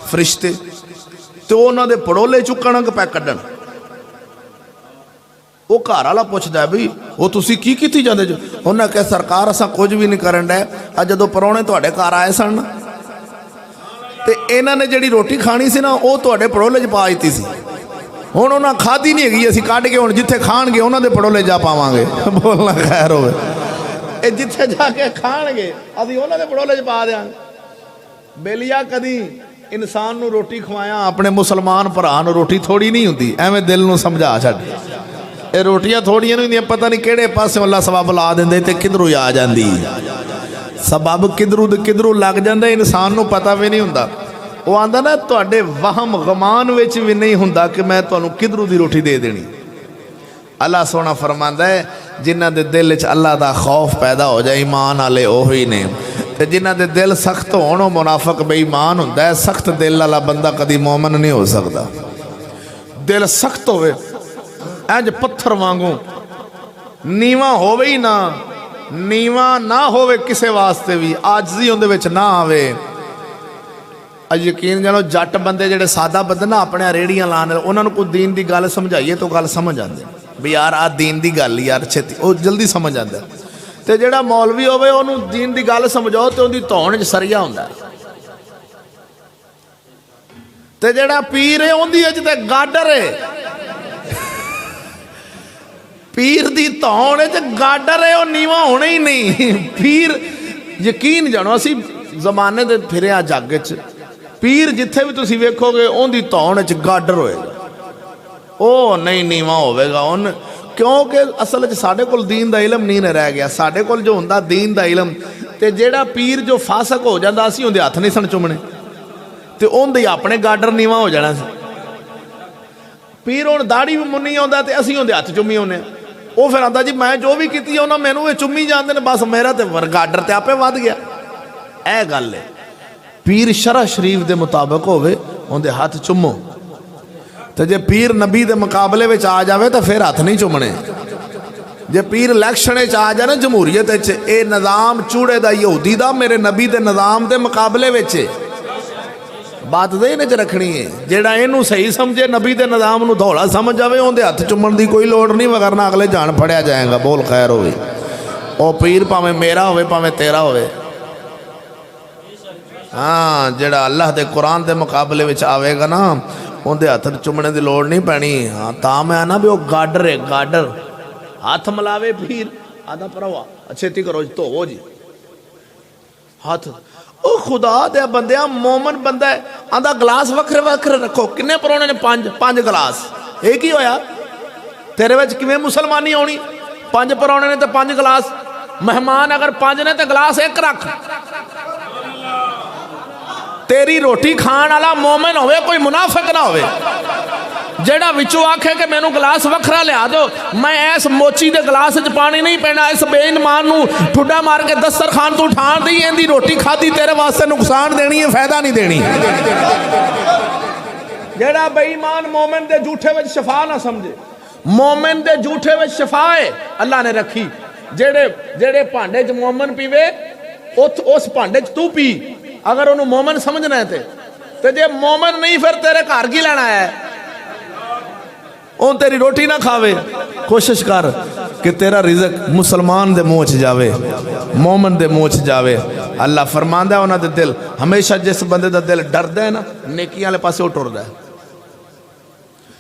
फरिश्ते तो उन्होंने पड़ोले चुकन पै कड्डण। वो घर वाला पुछदा भी वो तुसीं की कीती जांदे जो? उन्हें कहा सरकार असां कुछ भी नहीं करन डे, अज जदों परौणे तुहाडे घर आए सन ते इन्हां ने जिहड़ी रोटी खानी सी ना वो तुहाडे पड़ोले च पा दित्ती सी। हुण उन्हां खाधी नहीं हैगी, असीं कढ के हुण जिथे खाणगे उन्हां दे पड़ोले जा पावांगे। बोलना खैर होवे, ये जिथे जाके खाणगे असीं उन्हां दे पड़ोले च पा देंगे। बेलिया कदी इंसान नूं रोटी खवाया अपने मुसलमान भरा नूं रोटी थोड़ी नहीं हुंदी, एवें दिल नूं समझा छड्ड। ये रोटियां थोड़ियां नहीं हुंदियां, पता नहीं किहड़े पासे अल्लाह सबब ला दिंदे ते किधरों आ जांदी। सबब किधरों लग जांदा, इंसान नूं पता भी नहीं हुंदा। वो आंदा ना तुहाडे वहम गमान विच भी नहीं हुंदा कि मैं तुहानूं किधरों दी रोटी दे देनी। अल्लाह सोना फरमांदा है जिन्हां दे दिल च अल्लाह दा खौफ पैदा हो जाए ईमान वाले ओही ने, ते जिन्हां दे दिल सख्त होण ओ मुनाफिक बेईमान हुंदा है। सख्त दिल वाला बंदा कदी मोमन नहीं हो सकदा। दिल सख्त होवे इंज पत्थर वांगू, नीवा होवे ही ना, नीवा ना होवे किसे वास्ते भी, आजजी उहदे विच ना आवे। यकीन जानो जट बंदे जिहड़े सादा बंदे ना अपने रेड़ियां लाने, उन्होंने कोई दीन की गल समझाइए तो गल समझ आते भी यार आ दीन की गल यार छेती, वो जल्दी समझ आता। तो जिहड़ा मौलवी होवे उन्होंने दीन की गल समझाओ तो उहदी धौण च सरिया हुंदा, ते जिहड़ा पीर है उहदी अज ते गाडर है। पीर दी धौण च गाडर है, वो नीवा होना ही नहीं। पीर यकीन जानो असी जमाने दे फिरिया जग च पीर जिथे भी तुसीं वेखोगे उहदी धौण च गाडर होएगा, वो नहीं नीवा होवेगा। उन क्योंकि असल च साडे कोल दीन दा इलम नहीं रह गया। साडे कोल जो हुंदा दीन दा इलम, ते जिहड़ा पीर जो फासक हो जांदा असीं उहदे हत्थ नहीं सन चुमणे, ते उहदे अपने गाडर नीवा हो जाना सी। पीर हुण दाड़ी भी मुन्नी आउंदा ते असीं उहदे हत्थ चुम्मी आउने, वो फिर आंदा जी मैं जो भी कीती उन्हां मैनूं चुम्मी जांदे ने, बस मेरा ते गाडर ते आपे वध गया। यह गल है। पीर शरह शरीफ के मुताबिक होवे उहदे हथ चुमो, तो जे पीर नबी के मुकाबले में आ जाए तो फिर हथ नहीं चुमने। जे पीर इलैक्शन आ जाए ना जमहूरीयत ये निज़ाम चूड़े का यहूदी का मेरे नबी के निज़ाम के मुकाबले बात तो इन्हें च रखनी है। जेड़ा इनू सही समझे नबी के निज़ाम नूं धौला समझ आए उहदे हथ चुमन की कोई लोड़ नहीं, वगरना अगले जान फड़िया जाएगा। बोल खैर होवे। वो पीर भावें मेरा होवे भावें तेरा होवे, हाँ जेड़ा अल्लाह के कुरान के मुकाबले में आवेगा ना उहदे हथ चुमने की लोड़ नहीं पैनी। हाँ ता मैं आना भी वो गाडर है, गाडर हाथ मिलावे पीर आदा भरावा छेती करो जी धोवो जी हाथ। ओ खुदा दे बंदिया मोमन बंदा है आंदा गिलास वखरे वखरे रखो। किन्ने परौने ने? 5 गिलास। ये की होया तेरे विच किवें मुसलमानी आउणी? 5 परौने ने तो 5 गिलास। मेहमान अगर 5 ने तो गिलास 1 रख। तेरी रोटी खाण वाला मोमिन होवे, कोई मुनाफिक ना होवे। जेड़ा विचों आखे कि मैनू गिलास वखरा लिया दो, मैं इस मोची के गिलास च पानी नहीं पीना, इस बेईमान नू ठुड्डा मार के दस्तरखान तू उठा दी, इहदी रोटी खाधी तेरे वास्ते नुकसान देनी है, फायदा नहीं देनी। जेड़ा बेईमान मोमिन दे झूठे विच शफा ना समझे, मोमिन दे झूठे विच शफा है अल्लाह ने रखी। जेड़े जेड़े भांडे च मोमिन पीवे उस भांडे च तू पी, अगर उन्होंने मोमिन समझना है ते जे मोमिन नहीं फिर तेरे घर की लेना है, उन तेरी रोटी ना खावे। कोशिश कर कि तेरा रिज़्क मुसलमान दे मुँह च जावे, मोमिन दे मुँह च जावे। अल्लाह फरमांदा उन्हां दे दिल हमेशा, जिस बंदे दा दिल डरदा है ना नेकियां वाले पासे टुरदा है।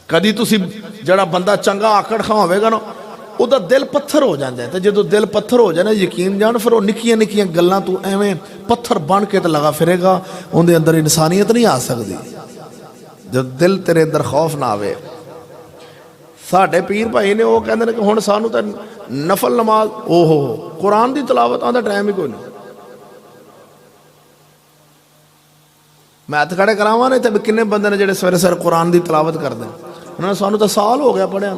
कदी तुसी जड़ा बंदा चंगा आकड़ खां होवेगा ना ਉਹਦਾ दिल पत्थर हो जाता है, तो जो दिल पत्थर हो जाए ना यकीन जान फिर वो निक्कियां निक्कियां गल्लां तू एवें पत्थर बन के तो लगा फिरेगा, उनके अंदर इंसानियत नहीं आ सकती जब दिल तेरे अंदर खौफ ना आवे। साढ़े पीर भाई ने वो कहते हैं कि हुण सानू तो नफल नमाज ओहो कुरान की तलावत आंदा टाइम ही कोई नहीं। मैं हथ खड़े करावां ना इत्थे किन्ने बंदे ने जिहड़े सवेरे सवेरे कुरान की तलावत करते हैं, उन्होंने सानू तो साल हो गया पढ़िया।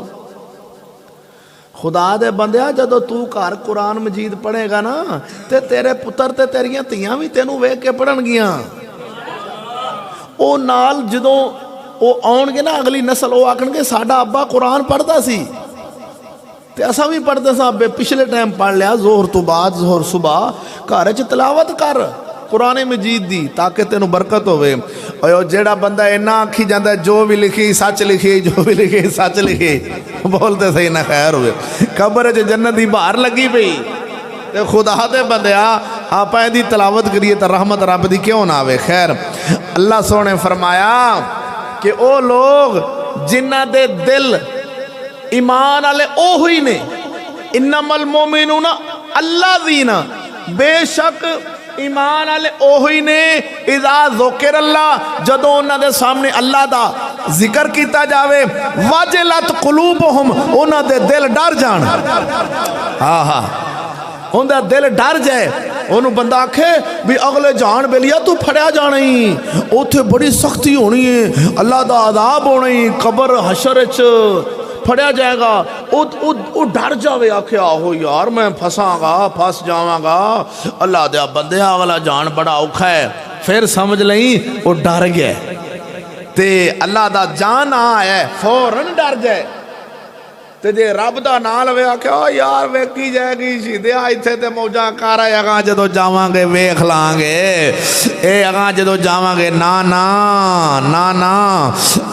खुदा दे बंदिया जदों तू घर कुरान मजीद पढ़ेगा ना ते तेरे पुत्र ते तेरियां धीआं भी तेनू वेख के पढ़नगियां। ओ नाल जदों ओ आउणगे ना अगली नस्ल वो आखणगे साडा अब्बा कुरान पढ़दा सी ते असां भी पढ़दे सां, पिछले टाइम पढ़ लिया जोहर तो बाद जोहर सुबह घर च तलावत कर कुरान मजीद दी ताकि तेनू बरकत होवे। और जेड़ा बंदा इन्ना आखी जाता है जो भी लिखी सच लिखी, जो भी लिखी सच लिखी, बोलते सही ना खैर होवे। कब्र च जन्नत दी बहार लगी पई ते खुदा दे बंदिया आपां इहदी तलावत करिए तो रहमत रब दी क्यों ना आवे। खैर अल्लाह सोने फरमाया कि ओ लोग जिन्हां दे दिल ईमान वाले ओ ही ने, इन्नमल मोमिनूना अल्लाज़ीना, बेशक ईमान वाले ओही ने इज़ा ज़ुकिर अल्लाह, जदों उन्हां दे सामने अल्लाह दा जिक्र किया जावे, वजलत कुलूबुहुम, उन्हां दे दिल डर जान। हाँ हाँ उनका दिल डर जाए, उन्होंने बंदा आखे भी अगले जान बेलिया तू फड़िया जाना ही, उत्थे बड़ी सख्ती होनी है, अल्लाह दा अज़ाब होना ही, कब्र हशर च फड़िया जाएगा। वो डर जावे, आखे आहो यार मैं फसांगा फस जावांगा, अल्लाह दे बंदे अगला जान बड़ा औखा है। फिर समझ लई वो डर गया ते अल्लाह दा जान आया फौरन डर जाए। ते जे रब दा नाम लवे आखे ओ यार वेखी जाएगी शहीदिया इत्थे ते मौजा कर अगां जदों जावांगे वेख लांगे, ए अगां जदों जावांगे ना ना ना ना।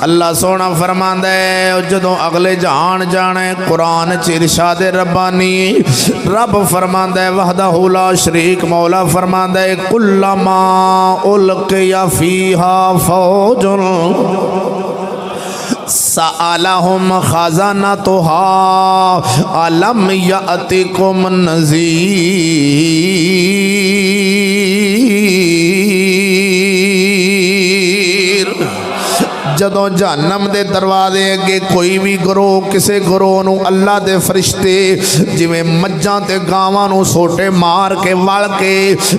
अल्लाह सोना फरमांदा है जदों अगले जान जाने कुरान च इरशाद रब्बानी रब फरमांदा है वहदहु ला शरीक मौला फरमांदा है कुल्लमा उल्किया फीहा फौजुन सअलहुम खज़ानतुहा अलम यातिकुम नज़ीर। जदों जहन्नम दे दरवाजे अगे कोई भी गिरोह किसी गिरोह नूं अल्लाह दे फरिश्ते जिवें मज्जां ते गावां नूं सोटे मार के वल के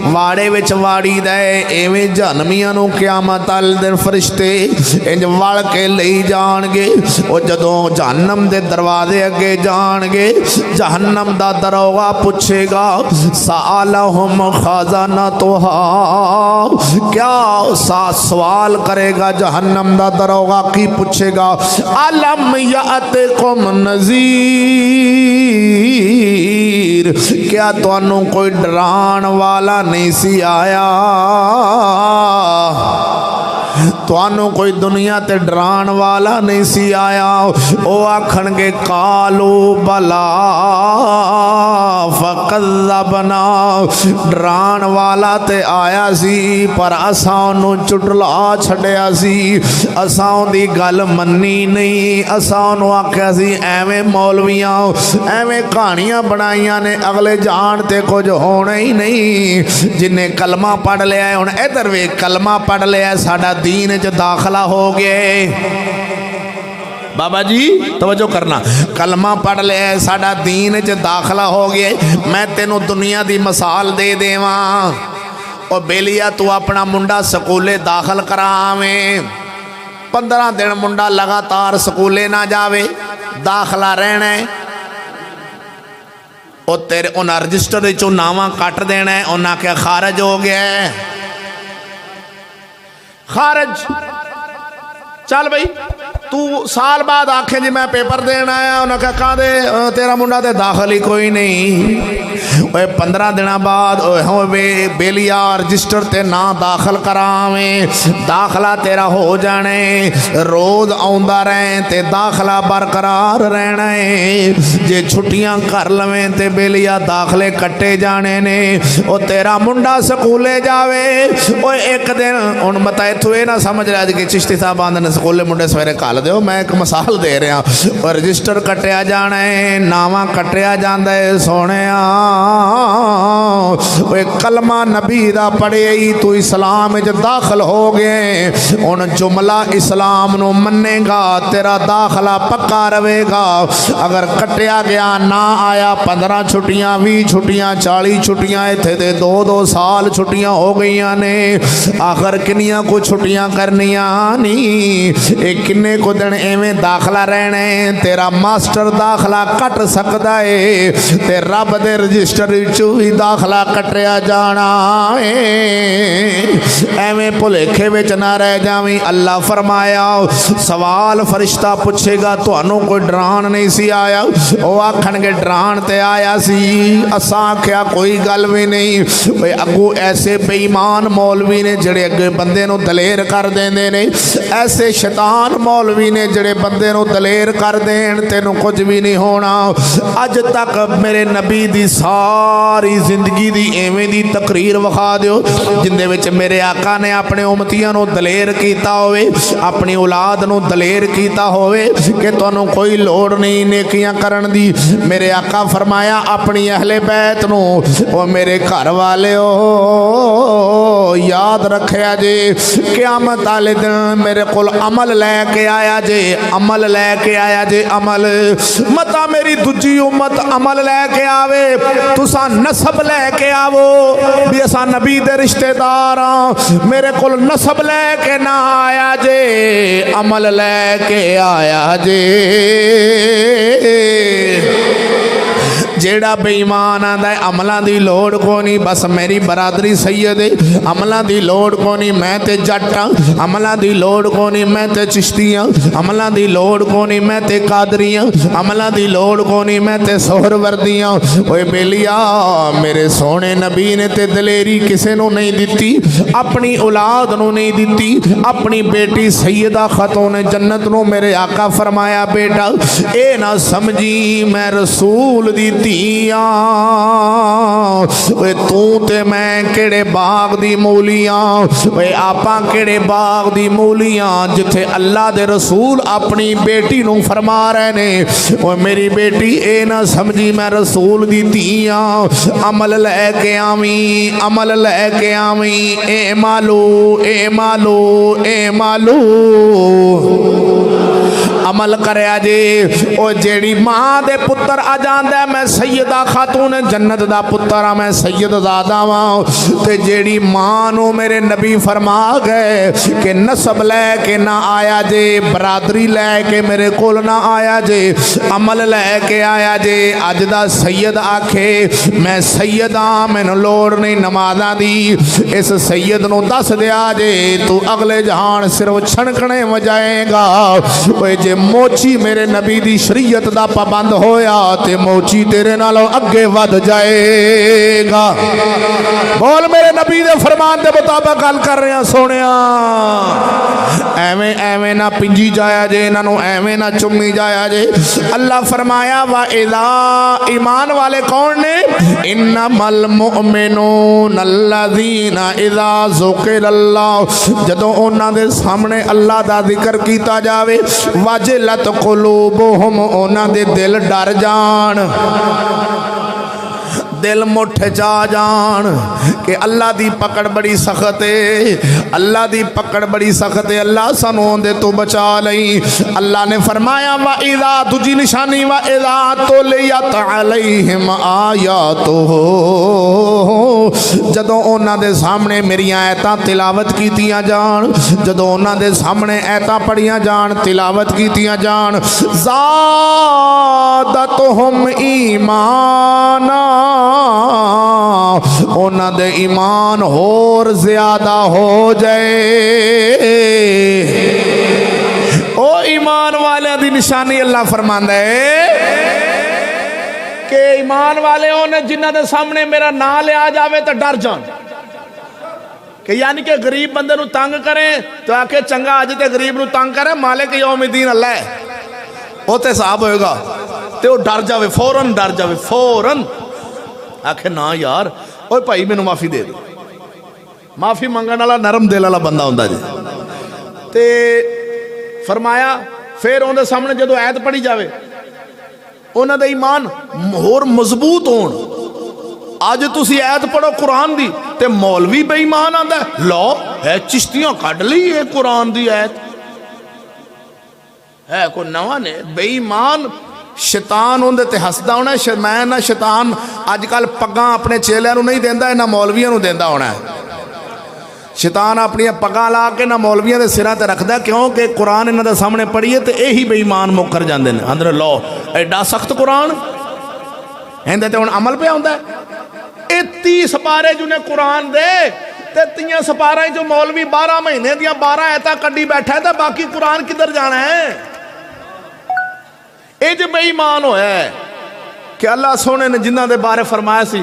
वाड़े विच वाड़ी दे, एवें जहन्नमियां नूं क़यामत वाले दिन फरिश्ते इंज वल के लई जाणगे। ओ जदों जहन्नम दे दरवाजे अगे जाणगे जहन्नम दा दरोगा पुछेगा सअलहुम खज़ानतुहा, क्या सवाल करेगा जहन्नम दा दरोगा की पूछेगा अलम यातिकुम नज़ीर, क्या तुहानू कोई डरान वाला नहीं सी आया, तुहानू कोई दुनिया ते डरान वाला नहीं सी आया। ओ आखणगे कालू बला फकज़्ज़बना, डरान वाला ते आया सी पर असां ओनू चुटला छड्डिया सी, असां ओदी गल मन्नी नहीं, असां ओनू आख्या सी एवें मौलवियां एवें कहानियां बनाइयां ने अगले जान ते कुछ होना ही नहीं। जिन्हें कलमा पढ़ लिया हुण इधर वे कलमा पढ़ लिया साडा दीन च दाखला हो गए। बाबा जी तवज्जो करना, कलमा पढ़ लिया साडा दीन च दाखला हो गया। मैं तेनों दुनिया की मिसाल दे देवां, और बेलिया तू अपना मुंडा स्कूले दाखल करावें, 15 दिन मुंडा लगातार स्कूले ना जावे, दाखला रहना है, वो तेरे उन्हें रजिस्टर चो नावा कट देना है। उन्हें आख्या खारज हो गया है, खारज। चल बई तू साल बाद आखे जी मैं पेपर देना आया, उन्हें कहा कहाँ दे, तेरा मुंडा तो दाखिल ही कोई नहीं। 15 दिन बाद बेलिया रजिस्टर ते ना दाखिल करावें, दाखला तेरा हो जाने, रोज आउंदा रहे ते दाखला बरकरार रहना है। जे छुट्टियां कर लवें ते बेलिया दाखले कट्टे जाने ने, वो तेरा मुंडा स्कूले जावे। एक दिन हुण मता इत्थों ये ना समझ रहा कि चिश्ती साहब आंदे स्कूले मुंडे सवेरे घल दो, मैं एक मिसाल दे रहा। और रजिस्टर कटिया जाना है, नावा कटिया जाता है। सोने कलमा नबी दा पढ़े ही तू इस्लाम च दाखिल हो गए, हुण जुमला इस्लाम नु मन्नेगा, तेरा दाखला पक्का रहेगा। अगर कटिया गया ना आया, 15 छुट्टियां, 20 छुट्टियां, 40 छुट्टियां, इत्थे ते 2-2 साल छुट्टियां हो गई ने। आखिर किनिया को छुट्टियां करनिया नहीं, एक किन्ने को दिन एवें दाखला रहना है। तेरा मास्टर दाखला कट सकता है ते रब दे रजिस्टर चो भी दाखला कटिया जाना है। एवें भुलेखे विच ना रह जावी। अल्लाह फरमाया सवाल फरिश्ता पूछेगा, तुहानू कोई डरान नहीं सी आया? वो आखणगे डरान ते आया सी। असां आख्या कोई गल भी नहीं। भाई अगू ऐसे बेईमान मौलवी ने जड़े अगे बंदे नू दलेर कर देंदे ने, ऐसे शैतान मौलवी ने जड़े बंदे नू दलेर कर देन, तेनू कुछ भी नहीं होना। अज तक मेरे नबी दी सारी जिंदगी दी एवें दी तकरीर विखा दिओ जिंदे विच मेरे आका ने अपने उम्मतियां नू दलेर कीता होवे, अपनी औलाद नू दलेर कीता होवे कि तुहानू कोई लोड़ नहीं नेकियां करन दी। मेरे आका फरमाया अपनी अहले बैत नू, ओ मेरे घर वाले याद रखिया जे, क़यामत वाले दिन मेरे कोल अमल लैके आया जे, अमल लैके आया जे, अमल। मता मेरी दूजी उम्मत अमल लैके आवे, तुसा नसब लैके आवो भी असा नबी दे रिश्तेदार हाँ। मेरे कोल नसब लैके ना आया जे, अमल लैके आया जे। जेड़ा बेईमान आंदा है अमलों की लोड़ को नहीं, बस मेरी बरादरी सैयद है, अमलों की लोड़ को नहीं, मैं ते जट हाँ, अमलों की लोड़ को नहीं, मैं ते चिश्ती हाँ, अमलों की लोड़ को नहीं, मैं ते कादरी हाँ, अमलों की लोड़ को नहीं, मैं ते सोहरवर्दी हाँ। ओए बेलिया मेरे सोने नबी ने ते दलेरी किसे नू नहीं दिती, अपनी औलाद नू नहीं दिती। अपनी बेटी सैयदा खातून जन्नत नू मेरे आका फरमाया बेटा ए ना समझी मैं रसूल दी धीआं, तू ते मैं केड़े बाग दी मूलियां, वे आपां केड़े बाग दी मूलियां जिथे अल्लाह दे रसूल अपनी बेटी नू फरमा रहे ने। ओए मेरी बेटी ए ना समझी मैं रसूल दी धीआं, अमल लैके आवी, अमल लैके आवी। ए मालू ए मालू ए मालू अमल करया जे। ओ जेड़ी मां दे पुत्र आ जांदा मैं सैयदा खातून जन्नत दा पुत्र हाँ, मैं सैयद ज़ादा वां, ते जेड़ी मां नू मेरे नबी फरमा गए कि नसब लैके ना आया जे, बरादरी लैके मेरे कोल ना आया जे, अमल लैके आया जे। अज दा सैयद आखे मैं सैयद हाँ, मैनू लोड़ नहीं नमाज़ां दी, इस सैयद नू दस दिया जे तू अगले जहान सिर्फ छणकने वजाएगा। ओए जे मोची मेरे नबी दी शरीयत दा पाबंद होया ते मोची तेरे नालों अगे वध जाएगा। बोल मेरे नबी दे फरमान दे मुताबिक गल कर रहे हैं सोनिया। एवें एवें ना पिंजी जाया जे, इन्हों एवें ना चुमी जाया जे। अल्लाह फरमाया वा इदा ईमान वाले कौन ने, इन्नमल मुमिनून अल्लज़ीना इदा ज़ुकिरल्लाह, जदों उन्हां दे सामने अल्लाह दा जिक्र कीता जावे, वजलत कुलूबुहुम उन्हां दे दिल डर जान, दिल मुठ जा जान कि अल्लाह दी पकड़ बड़ी सख्त है, अल्लाह दी पकड़ बड़ी सख्त है, अल्लाह सानू दे तो बचा लई। अल्लाह ने फरमाया वा इज़ा, दूजी निशानी वा इज़ा तुलियत अलैहिम आयातुहु, जदों उन्हां दे सामने मेरी आयतां तिलावत कीतियां जान, जदों उन्हां दे सामने आयतां पढ़ियां जान, तिलावत कीतियां जान, ज़ादतहुम ईमाना, उन्हां दे ईमान होर ज़्यादा हो जाए। ओ ईमान वाले दी निशानी अल्लाह फरमांदा है कि ईमान वाले उन्हें जिन्हां दे सामने मेरा नाम लिया जावे तो डर जान। कि यानी कि गरीब बंदे नूं तंग करें तो आखे चंगा अज ते गरीब नूं तंग करे, मालिक यौमिद्दीन अल्लाह है, वो तो हिसाब होएगा, तो वो डर जावे, फौरन डर जावे, फौरन आखे ना यार ओए भाई मैनू माफ़ी दे दे। माफ़ी मंगण वाला नरम दिल वाला बंदा हुंदा जी। ते फरमाया फिर उनके सामने जो ऐत पढ़ी जाए उन्हों का ईमान होर मजबूत होण। अज तुसी ऐत पढ़ो कुरान दी ते मौलवी बेईमान आंदा लो है चिश्तियां कढ़ ली है कुरान दी ऐत है कोई नवा ने बेईमान शैतान उनके ते हसदा होना। मैं ना शैतान अजकल पग्गां अपने चेलियां नूं नहीं देंदा, इन्हां मौलवियां नूं देंदा होना है। शैतान अपनी पग्गां ला के ना मौलवियां दे सिरां ते रखदा, क्योंकि कुरान इन्हां दे सामने पढ़ीए तो यही बेईमान मुकर जांदे ने। अंदर लो एडा सख्त कुरान इहदे ते हुण अमल पिया हुंदा है। 30 पारे जुने कुरान दे ते 30 सपारा जो मौलवी 12 महीने दियां 12 ऐतां कड्डी बैठा है, तो बाकी कुरान किधर जाना है? ये जो बेईमान होया है कि अल्लाह सोने ने जिन्हां दे बारे फरमाया सी,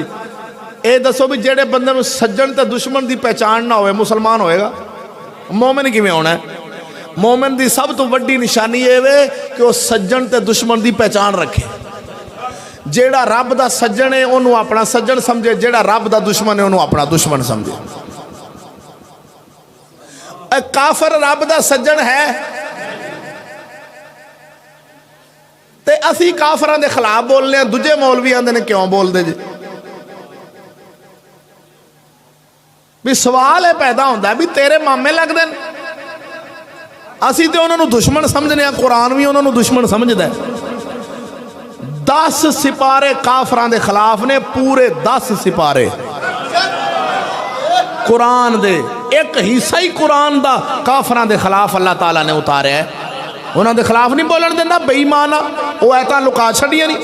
ये दसो भी जेड़े बंदे नूं सज्जन ते दुश्मन की पहचान ना होए मुसलमान होएगा? मोमिन किवें होना है? मोमिन की सब तो वड्डी निशानी ये वे कि वह सज्जन ते दुश्मन की पहचान रखे। जेड़ा रब दा सज्जन है उन्होंने अपना सज्जन समझे, जेड़ा रब दा दुश्मन है उन्होंने अपना दुश्मन समझे। काफर रब दा सज्जन है ते असी काफरां दे खिलाफ बोलने हैं, दूजे मौलवी आंदे ने क्यों बोलते जी? भी सवाल है पैदा होता है भी तेरे मामे लगते हैं, असी तो उन्होंने दुश्मन समझने, कुरान भी उन्होंने दुश्मन समझदा है। 10 सिपारे काफरां दे खिलाफ ने, पूरे 10 सिपारे कुरान दे, एक हिस्सा ही कुरान दा काफरां दे खिलाफ अल्लाह ताला ने उतारिया है। उन्होंने दे खिलाफ नहीं बोलन देना, बेईमान वो ऐतां लुका छड़ियां नहीं।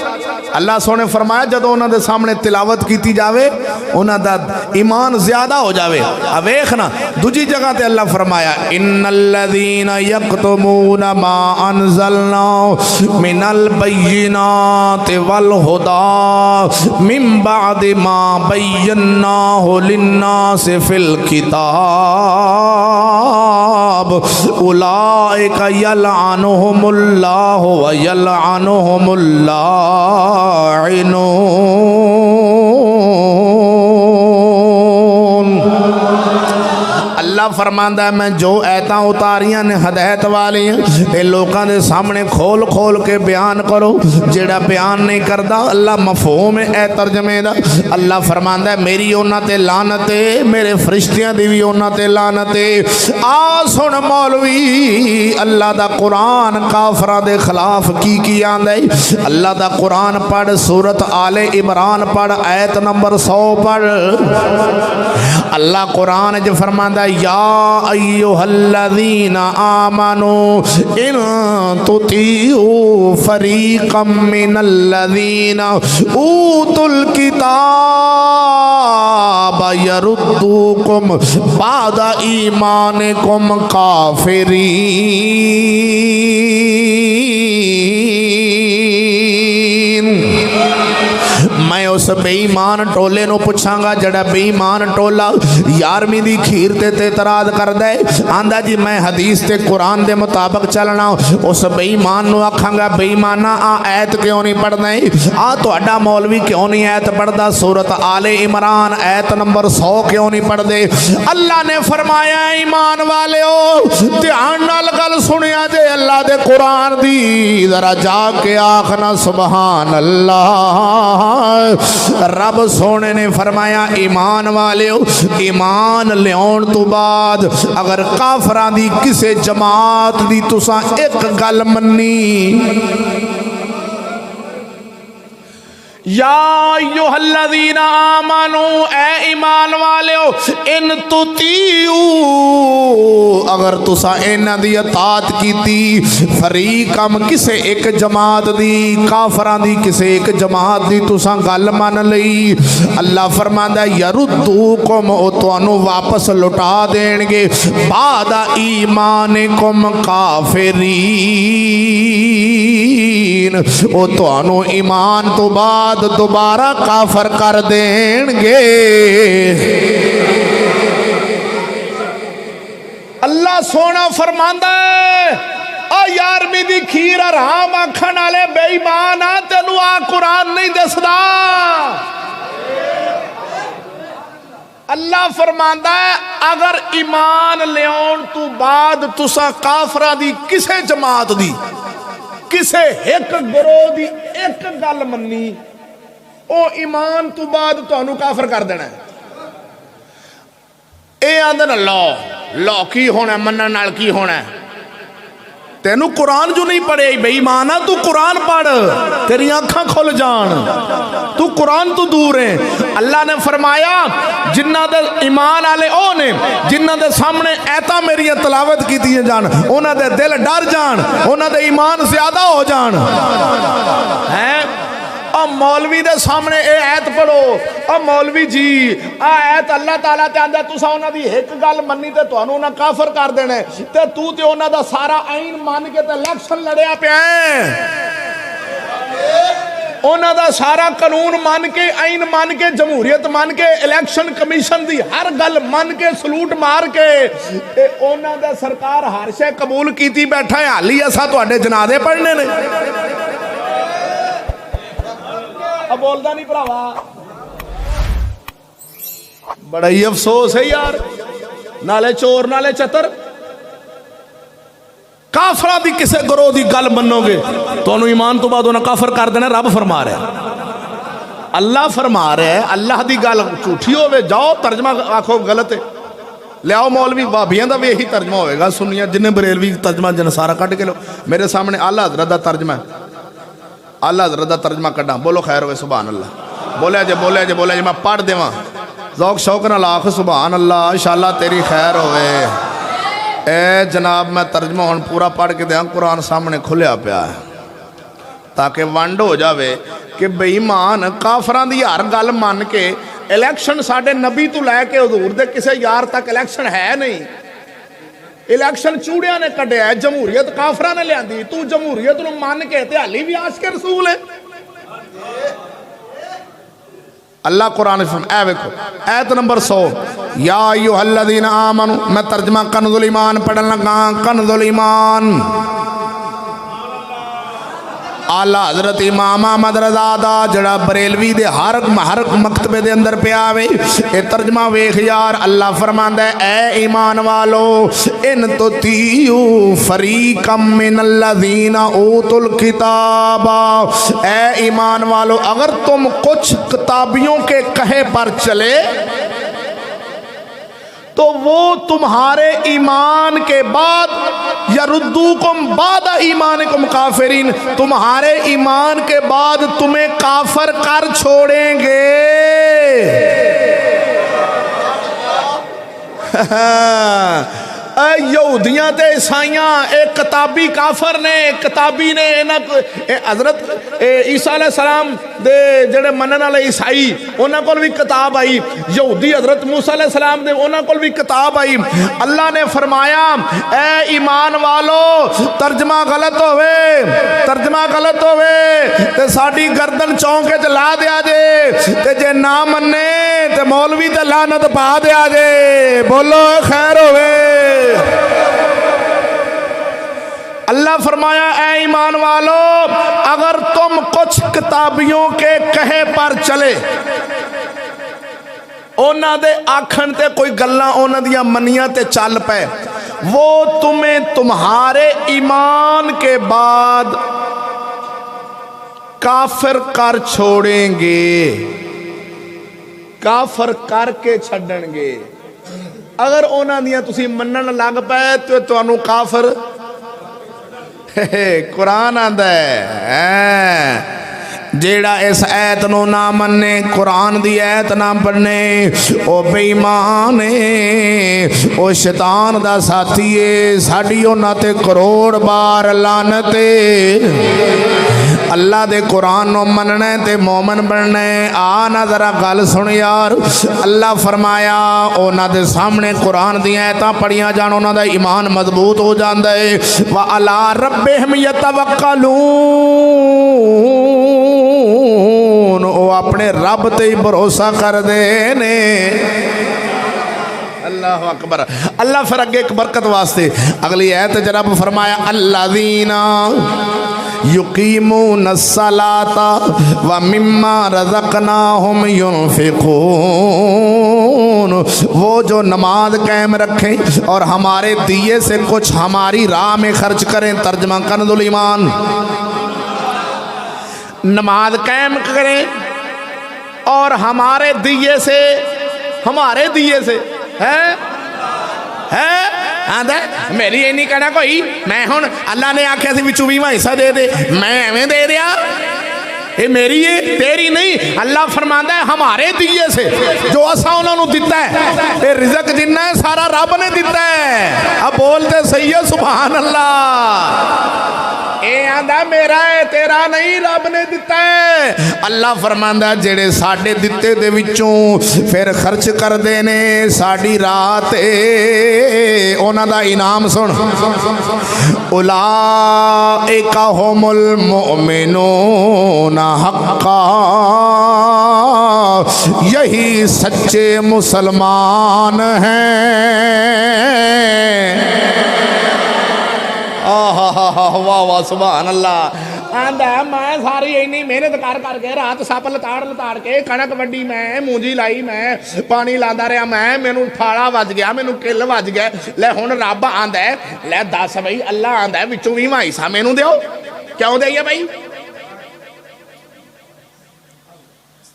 अल्लाह सोने फरमाया जदों उन्होंने दे सामने तिलावत की जावे उन्हों दा ईमान ज्यादा हो जावे। अब वेखना दूजी जगह ते अल्लाह फरमाया इन्नल्लज़ीना यक्तुमूना मा अनज़लना मिनल बय्यिनाति वल हुदा मिन बअदि मा बय्यन्नाहु लिन्नासि फिल किताब उलाइका यलअनुहुमुल्लाहु व यलअनुहुमुल अल्लाह फरमांदा है मैं जो ऐतां उतारियां ने हदायत वालियां ये लोगों के सामने खोल खोल के बयान करो। जेड़ा बयान नहीं करता अल्लाह मफहूम है ए तर्जमे दा। अल्लाह फरमांदा है मेरी उन्हां ते लानत है, मेरे फरिश्तियां दी भी उन्हां ते लानत है। आ सुन मौलवी अल्लाह दा कुरान काफरां दे खिलाफ की आंदा है। अल्लाह दा कुरान पढ़, सूरत आले इमरान पढ़, आयत नंबर 100 पढ़। अल्लाह कुरान च फरमांदा या अय्युहल्लज़ीना आमनू इन तुतीउ फरीक़म मिनल्लज़ीना ऊतुल किताब यरुद्दूकुम बादा ईमानिकुम काफिरीन। मैं उस बेईमान टोले नूं पुछांगा जड़ा बेईमान टोला 11वीं दी खीर ते एतराज करदा है, आंदा जी मैं हदीस ते कुरान दे मुताबिक चलना। उस बेईमान नूं आखांगा बेईमाना आ ऐत क्यों नहीं पढ़दा है, आ तुहाडा मौलवी क्यों नहीं ऐत पढ़दा, सूरत आले इमरान ऐत नंबर 100 क्यों नहीं पढ़दे। अल्लाह ने फरमाया ईमान वालिओ ध्यान नाल गल सुनिया जे अल्लाह दे कुरान दी, जरा जाके आखना सुभान अल्लाह रब सोने ने फरमाया ईमान वाले ईमान लियाउण तो बाद अगर काफरां दी किसे जमात दी तुसां एक गल मन्नी या अय्युहल्लज़ीना आमनू ए ईमान वालेओ इन तुतीऊ अगर तुसा इन्हां दी अतात कीती फरीकम किसे एक जमात दी काफरां दी किसे एक जमात दी तुसा गल मन लई अल्लाह फरमांदा यरुद्दूकुम ओ तुहानू वापस लुटा देणगे बादा ईमानिकुम काफिरीन ओ तुहानू ईमान तो बाद दोबारा काफर कर देंगे। अल्लाह सोना फरमांदा है ओ यारवीं दी खीर हराम आखण वाले बेईमान आ तेनू आ कुरान नहीं दसदा। अल्लाह फरमांदा है अगर ईमान लियाउण तो बाद तुसा काफरां दी किसे जमात दी किसे एक गिरोह दी एक गल मन्नी ओ ईमान तो बाद तुहानू काफर कर देना। ये आंदे न लौ की होना मनन नाल की होना तेनू कुरान जो नहीं पढ़े बेईमान तू कुरान पढ़ तेरी आंखां खुल जान तू कुरान तो दूर है। अल्लाह ने फरमाया जिन्हां दे ईमान वाले ओ ने जिन्हां दे सामने ऐता मेरी तलावत की जान उन्हां दे दिल डर जान उन्हां दे ईमान ज्यादा हो जान है। मौलवी दे सामने ए ऐत पढ़ो मौलवी जी आ ऐत अल्लाह ताला ते आंदा तुसा उन्हां दी एक गल मन्नी ते तुहानू उन्हां काफर कर देना ते तू ते उन्हां दा सारा आईन मान के ते इलेक्शन लड़िया पिया है उन्हां दा सारा कानून मान के आईन मान के जमहूरियत मान के इलेक्शन कमीशन दी हर गल मान के सलूट मार के ते उन्हां दा सरकार हर शे कबूल कीती बैठा है हाली असां तुहाडे जनाजे पढ़ने ने अब बोलता नहीं भरावा बड़ा ही अफसोस है यार नाले चोर नाले चतर काफरा दी किसे गिरोह दी गल मनोगे तो ईमान तो बाद उन्हें काफर कर देना। रब फरमा रहा है अल्लाह फरमा रहा है अल्लाह दी गल झूठी होवे जाओ तर्जमा आखो गलत है लियाओ मौलवी भाबियां दा भी यही तर्जमा होएगा सुनिया जिन्हें बरेलवी तर्जमा जन सारा कट के लो मेरे सामने आला हज़रत दा तर्जमा है आला हज़रत दा तर्जमा कड्डा बोलो खैर होवे सुभान अल्लाह बोले जे मैं पढ़ देवां ज़ौक शौक नाल आख सुभान अल्लाह इंशाअल्लाह तेरी खैर होवे। ए जनाब मैं तर्जमा हुण पूरा पढ़ के दें कुरान सामने खुलिया पिया है ताकि वंड हो जाए कि बेईमान काफरां दी हर गल मन के इलैक्शन साडे नबी तो लैके हजूर दे किसे यार तक इलैक्शन है नहीं इलैक्शन चूड़िया ने कढ़िया जमहूरियत काफरां ने लियांदी तू जमहूरियत नूं मन के ते हाली भी आश के रसूल है। अल्लाह कुरान ए वेखो आयत नंबर 100 या अय्युहल्लज़ीना आमनू मैं तर्जमा कन्ज़ुल ईमान पढ़न लगा कन्ज़ुल ईमान आला हज़रत इमाम अहमद रज़ा दा जड़ा बरेलवी दे हर मकतबे दे अंदर पिया वे ए तर्जमा वेख यार अल्लाह फरमांदा है ए ईमान वालो इन तुतीयू फरीकम मिनल्लज़ीना ऊतुल किताबा ए ईमान वालो अगर तुम कुछ किताबियों के कहे पर चले तो वो तुम्हारे ईमान के बाद या रुद्दूकुम बादा ईमानिकुम काफिरीन तुम्हारे ईमान के बाद तुम्हें काफर कर छोड़ेंगे। यहूदियां ते ईसाइयां एक किताबी काफर ने किताबी ने हजरत ईसा अलैहिस्सलाम दे जेड़े मनन वाले ईसाई उन्हां कोल भी किताब आई यहूदी हजरत मूसा अलैहिस्सलाम दे उन्हां कोल भी किताब आई। अल्लाह ने फरमाया ए ईमान वालो तर्जमा गलत होवे ते साडी गर्दन चौंके च ला दिया जे ते जे ना मन्ने ते मौलवी ते लानत पा दिया जे बोलो खैर होवे। अल्लाह फरमाया ए ईमान वालो अगर तुम कुछ किताबियों के कहे पर चले उन्हां दे आखण ते कोई गल्लां उन्हां दियां मनियां ते चल पे वो तुम्हें तुम्हारे ईमान के बाद काफिर कर छोड़ेंगे, काफिर करके छड्डणगे। अगर उन्हां दियां तुसीं मन्नण लग पए तो तुहानूं काफिर कुरान आंदा है जेड़ा इस ऐत नूं ना मन्ने, कुरान दी ऐत ना पढ़ने, ओ बेईमान है, ओ शैतान दा साथी है। साडी उन्हां ते करोड़ बार लानत है। अल्लाह दे कुरान नूं मनना ते मोमन बनना है। आ ना जरा गल सुन यार, अल्लाह फरमाया उन्हां दे सामने कुरान दी ऐतां पढ़ियां जाण, उन्हां दा ईमान मजबूत हो जांदा है। व अला रब्बिहिम यतवक्कलून, ओ अपने रब ते ही भरोसा करदे ने। अल्लाह अकबर। अल्लाह फिर अगे एक बरकत वास्ते अगली ऐत च रब फरमाया अल्लज़ीना युकीमून सलाता व मिम्मा रज़क़नाहुम युनफ़िक़ून, वो जो नमाज कायम रखें और हमारे दिए से कुछ हमारी राह में खर्च करें। तर्जमा कंज़ुल ईमान, नमाज कायम करें और हमारे दिए से, हमारे दिए से है आंदा मेरी ये नहीं कहना कोई मैं हुण अल्लाह ने आख्या सी विचों 20वां हिस्सा दे दे, मैं एवें दे दिया, ये मेरी है तेरी नहीं। अल्लाह फरमांदा है हमारे दिए से जो असा उन्होंने दिता है, ये रिज़्क जिन्ना है सारा रब ने दिता है। अब बोलते सही है सुभान अल्लाह। ये आंदा मेरा है तेरा नहीं, रब ने दिता है। अल्लाह फरमांदा जेड़े साडे दिते दे विचों फिर खर्च करदे ने साडी राह ते, उन्हां दा इनाम सुन, उलाइका हुमुल मुमिनून हक्का, यही सच्चे मुसलमान हैं। वाह वाह सुभान अल्लाह। आंदा मैं सारी इन्नी मेहनत कर करके रात सप लताड़ लताड़ के कणक वड्डी, मैं मूंजी लाई, मैं पानी लांदा रहा, मैं मैनू फाड़ा वज गया, मैनू किल वज गया। ले हुण रब आंदा है ले दस बई, अल्लाह आंदा है विचों 20वां हिस्सा मैनू दिओ। क्यों देइए बई?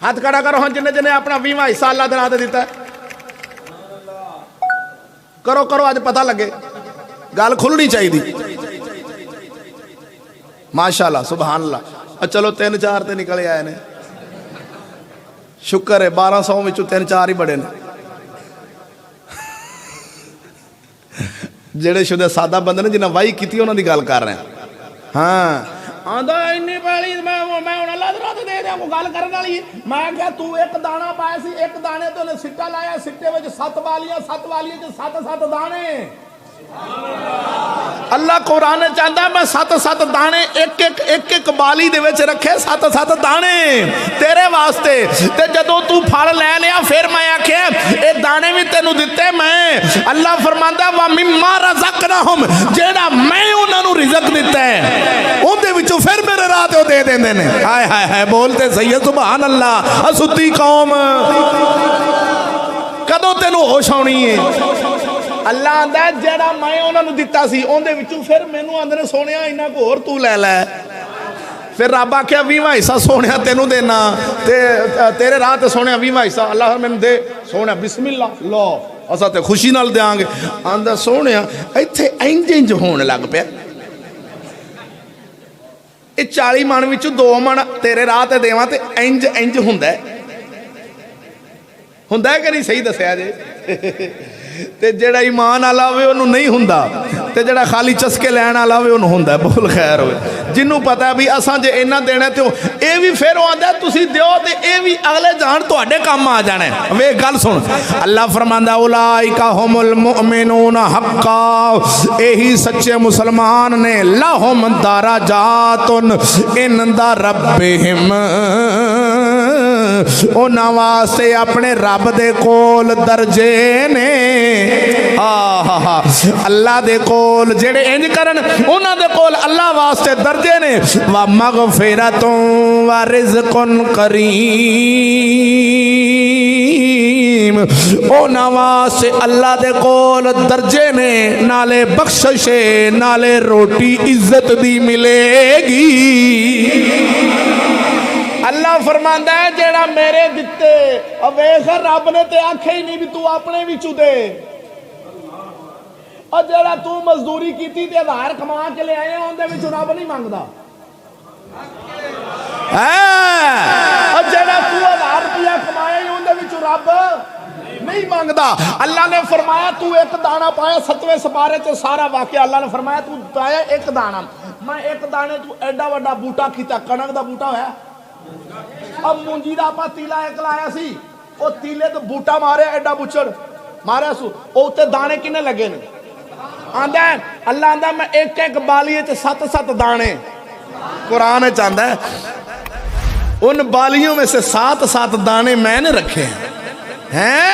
हाथ खड़ा करो हम जिन्हें जिन्हें अपना 20वां हिस्सा अल्लाह दे राह ते दिता है। करो करो अज पता लगे, गल खुलनी चाहिए। माशाअल्लाह सुभान अल्लाह। चलो 3-4 तो निकले आए ने, शुक्र है 1200 में 3-4 ही बड़े ने। जेड़े शुद्ध सादा बंदे ने जिन्हें वाही की उन्होंने गल कर रहे हैं। हाँ आंदा इन्नी पैली मैं अल्लाह दे राह ते दे दियां, को गल करन वाली। मैं क्या तू एक दाना पाया सी, एक दाने तो उन्हें सिट्टा लाया, सिट्टे में 7 वालियां, 7 वालियां च 7-7 दाने। अल्लाह कुरान चाहता मैं 7-7 दाने एक बाली दे विच रखे, 7-7 दाने तेरे वास्ते। ते जदों तू फल लै लिया फिर मैं आख्या ये दाने भी तेनू दिते मैं। अल्लाह फरमांदा वा मिम्मा रज़क़नाहुम, जेड़ा मैं उन्होंने रिज़्क दिता है उहदे विचों फिर मेरे राह ते दे देंदे ने। हाय हाय हाय बोलते सही है सुभान अल्लाह। असुती कौम कदों तेनू होश आउणी है? अल्लाह आंदा जेड़ा मैं उन्होंने दिता सी उहदे विचों फिर मैनू आंदे ने सोनिया इन्ना को होर तू लै लै। फिर रब आख्या 20वां हिस्सा सोनिया तेनू देना, ते तेरे राह ते सोनिया 20वां हिस्सा अल्लाह मैनू दे। सोनिया बिस्मिल्लाह लो असा ते खुशी नाल देंगे। आंदा सोनिया इत्थे इंज इंज होण लग पिया, ये 40 मन विचों 2 मन तेरे राह ते देवां ते इंज इंज हुंदा है कि नहीं? सही दस्या जे। ते जेड़ा ईमान वाला होवे उन्होंने नहीं हुंदा, ते जेड़ा खाली चस्के लैण वाला होवे उन्होंने हुंदा। बोल खैर होवे। जिन्हों पता भी असां जे इन्ना देना तो ये भी फिर आंदा तुसीं दिओ ते ये भी अगले जान तुहाडे काम आ जाना है। वे गल सुन, अल्लाह फरमांदा उलाइका हुमुल मुमिनून हक्का, यही सच्चे मुसलमान ने। लहुम दराजातुन इंदा रब्बिहिम, उन्हां वास्ते अपने रब दे कोल दर्जे ने। अल्लाह दे कोल जेड़े इंज करन उन्हां दे कोल अल्लाह वास्ते दर्जे ने। व मगफिरतुन व रिज़्कुन करीम, उन्हां वास्ते अल्लाह दे कोल दर्जे ने, नाले बख्शिशे नाले रोटी इज्जत दी मिलेगी। अल्लाह फरमांदा है जेड़ा मेरे दिते वेख रब ने ते आखे ही नहीं भी तू अपने विचों दे और जेड़ा तू मजदूरी कीती ते आधार कमा के ले आया उनदे विचों रब नहीं मंगदा और जेड़ा तू 1000 रुपया कमाया उनदे विचों रब नहीं मांगदा। अल्लाह ने फरमाया तू एक दाना पाया 7वें सपारे च सारा वाकया अल्लाह ने फरमाया तू पाया एक दाना मैं एक दाने तू एडा वड्डा बूटा कीता कणक दा बूटा होया अब मूंजी दा आपा तीला एक लाया सी ओ तीले ते बूटा मारे एडा बुचड़ मारे सु ओ उत्ते दाने किने लगे ने आंदा अल्लाह आंदा मैं एक एक बालिए च 7-7 दाने कुरान च आंदा है उन बालियों में से 7-7 दाने मैंने रखे हैं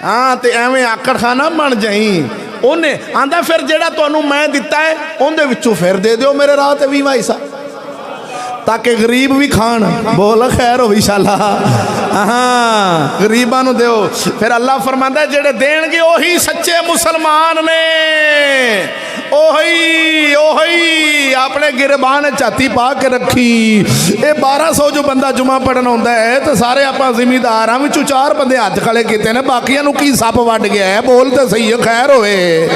हाँ ते एवें आकड़ खाना बन जाई उन्हें आंदा फिर जेड़ा तुहानू मैं दिता है उनदे विचों फिर दे दियो मेरे राह ते 20 पैसा ताकि गरीब भी खान बोल खैर हो इंशाअल्लाह हाँ गरीबां नू दियो फिर अल्लाह फरमांदा है जेड़े देणगे ओही सच्चे मुसलमान ने ओही ओही अपने गिरबान छाती पा के रखी ये 1200 जो बंदा जुमा पढ़न आउंदा है तो सारे आपां जिमीदार हां विचों 4 बंदे हथ खड़े कीते ने बाकियां नू की सप वड गया है बोल ते सही है खैर होवे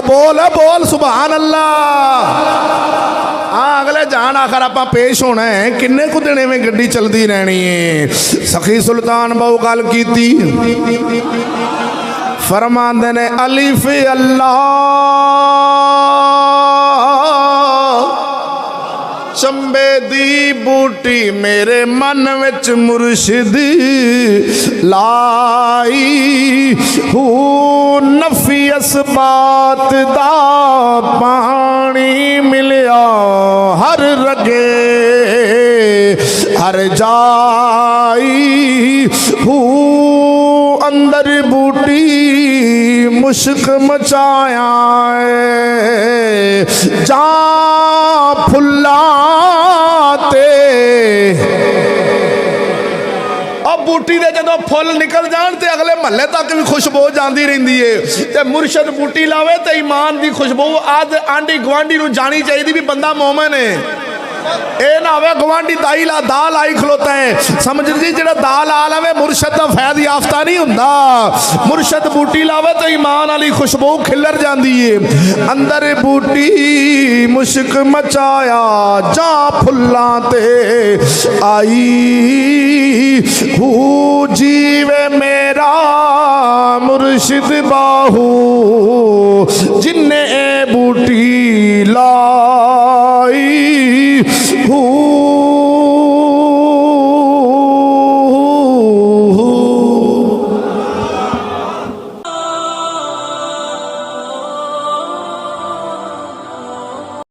बोल बोल सुभान अल्लाह हाँ अगले जान आखिर आप पेश होना है किन्ने कु दिन में गड्डी चलती रहनी है। सखी सुल्तान बहु गल कीती फरमांदे ने अलिफ अल्लाह चंबे दी बूटी मेरे मन विच मुर्शिद लाई हू नफी असबात दा पानी मिलिया हर रगे हर जाई हू अंदर बूटी मुश्क मचाया जा फुल्लाते अब बूटी दे जदों फुल निकल जान ते अगले महल्ले तक भी खुशबू जाती रही है ते मुर्शद बूटी लावे ते ईमान की खुशबू आद आंडी गुआंढी नूं जानी चाहिए भी बंदा मोमिन है ए ना होवे गवांडी दाई ला दाल आई खलोता है समझ जी जेड़ा दाल आ लावे मुर्शद दा फैद याफ्ता नहीं हुंदा मुर्शद बूटी लावे तो ईमान वाली खुशबू खिलर जाती है अंदर बूटी मुश्क मचाया जा फुल्लां ते आई हू जीवे मेरा मुर्शिद बाहू जिन्ने ए बूटी ला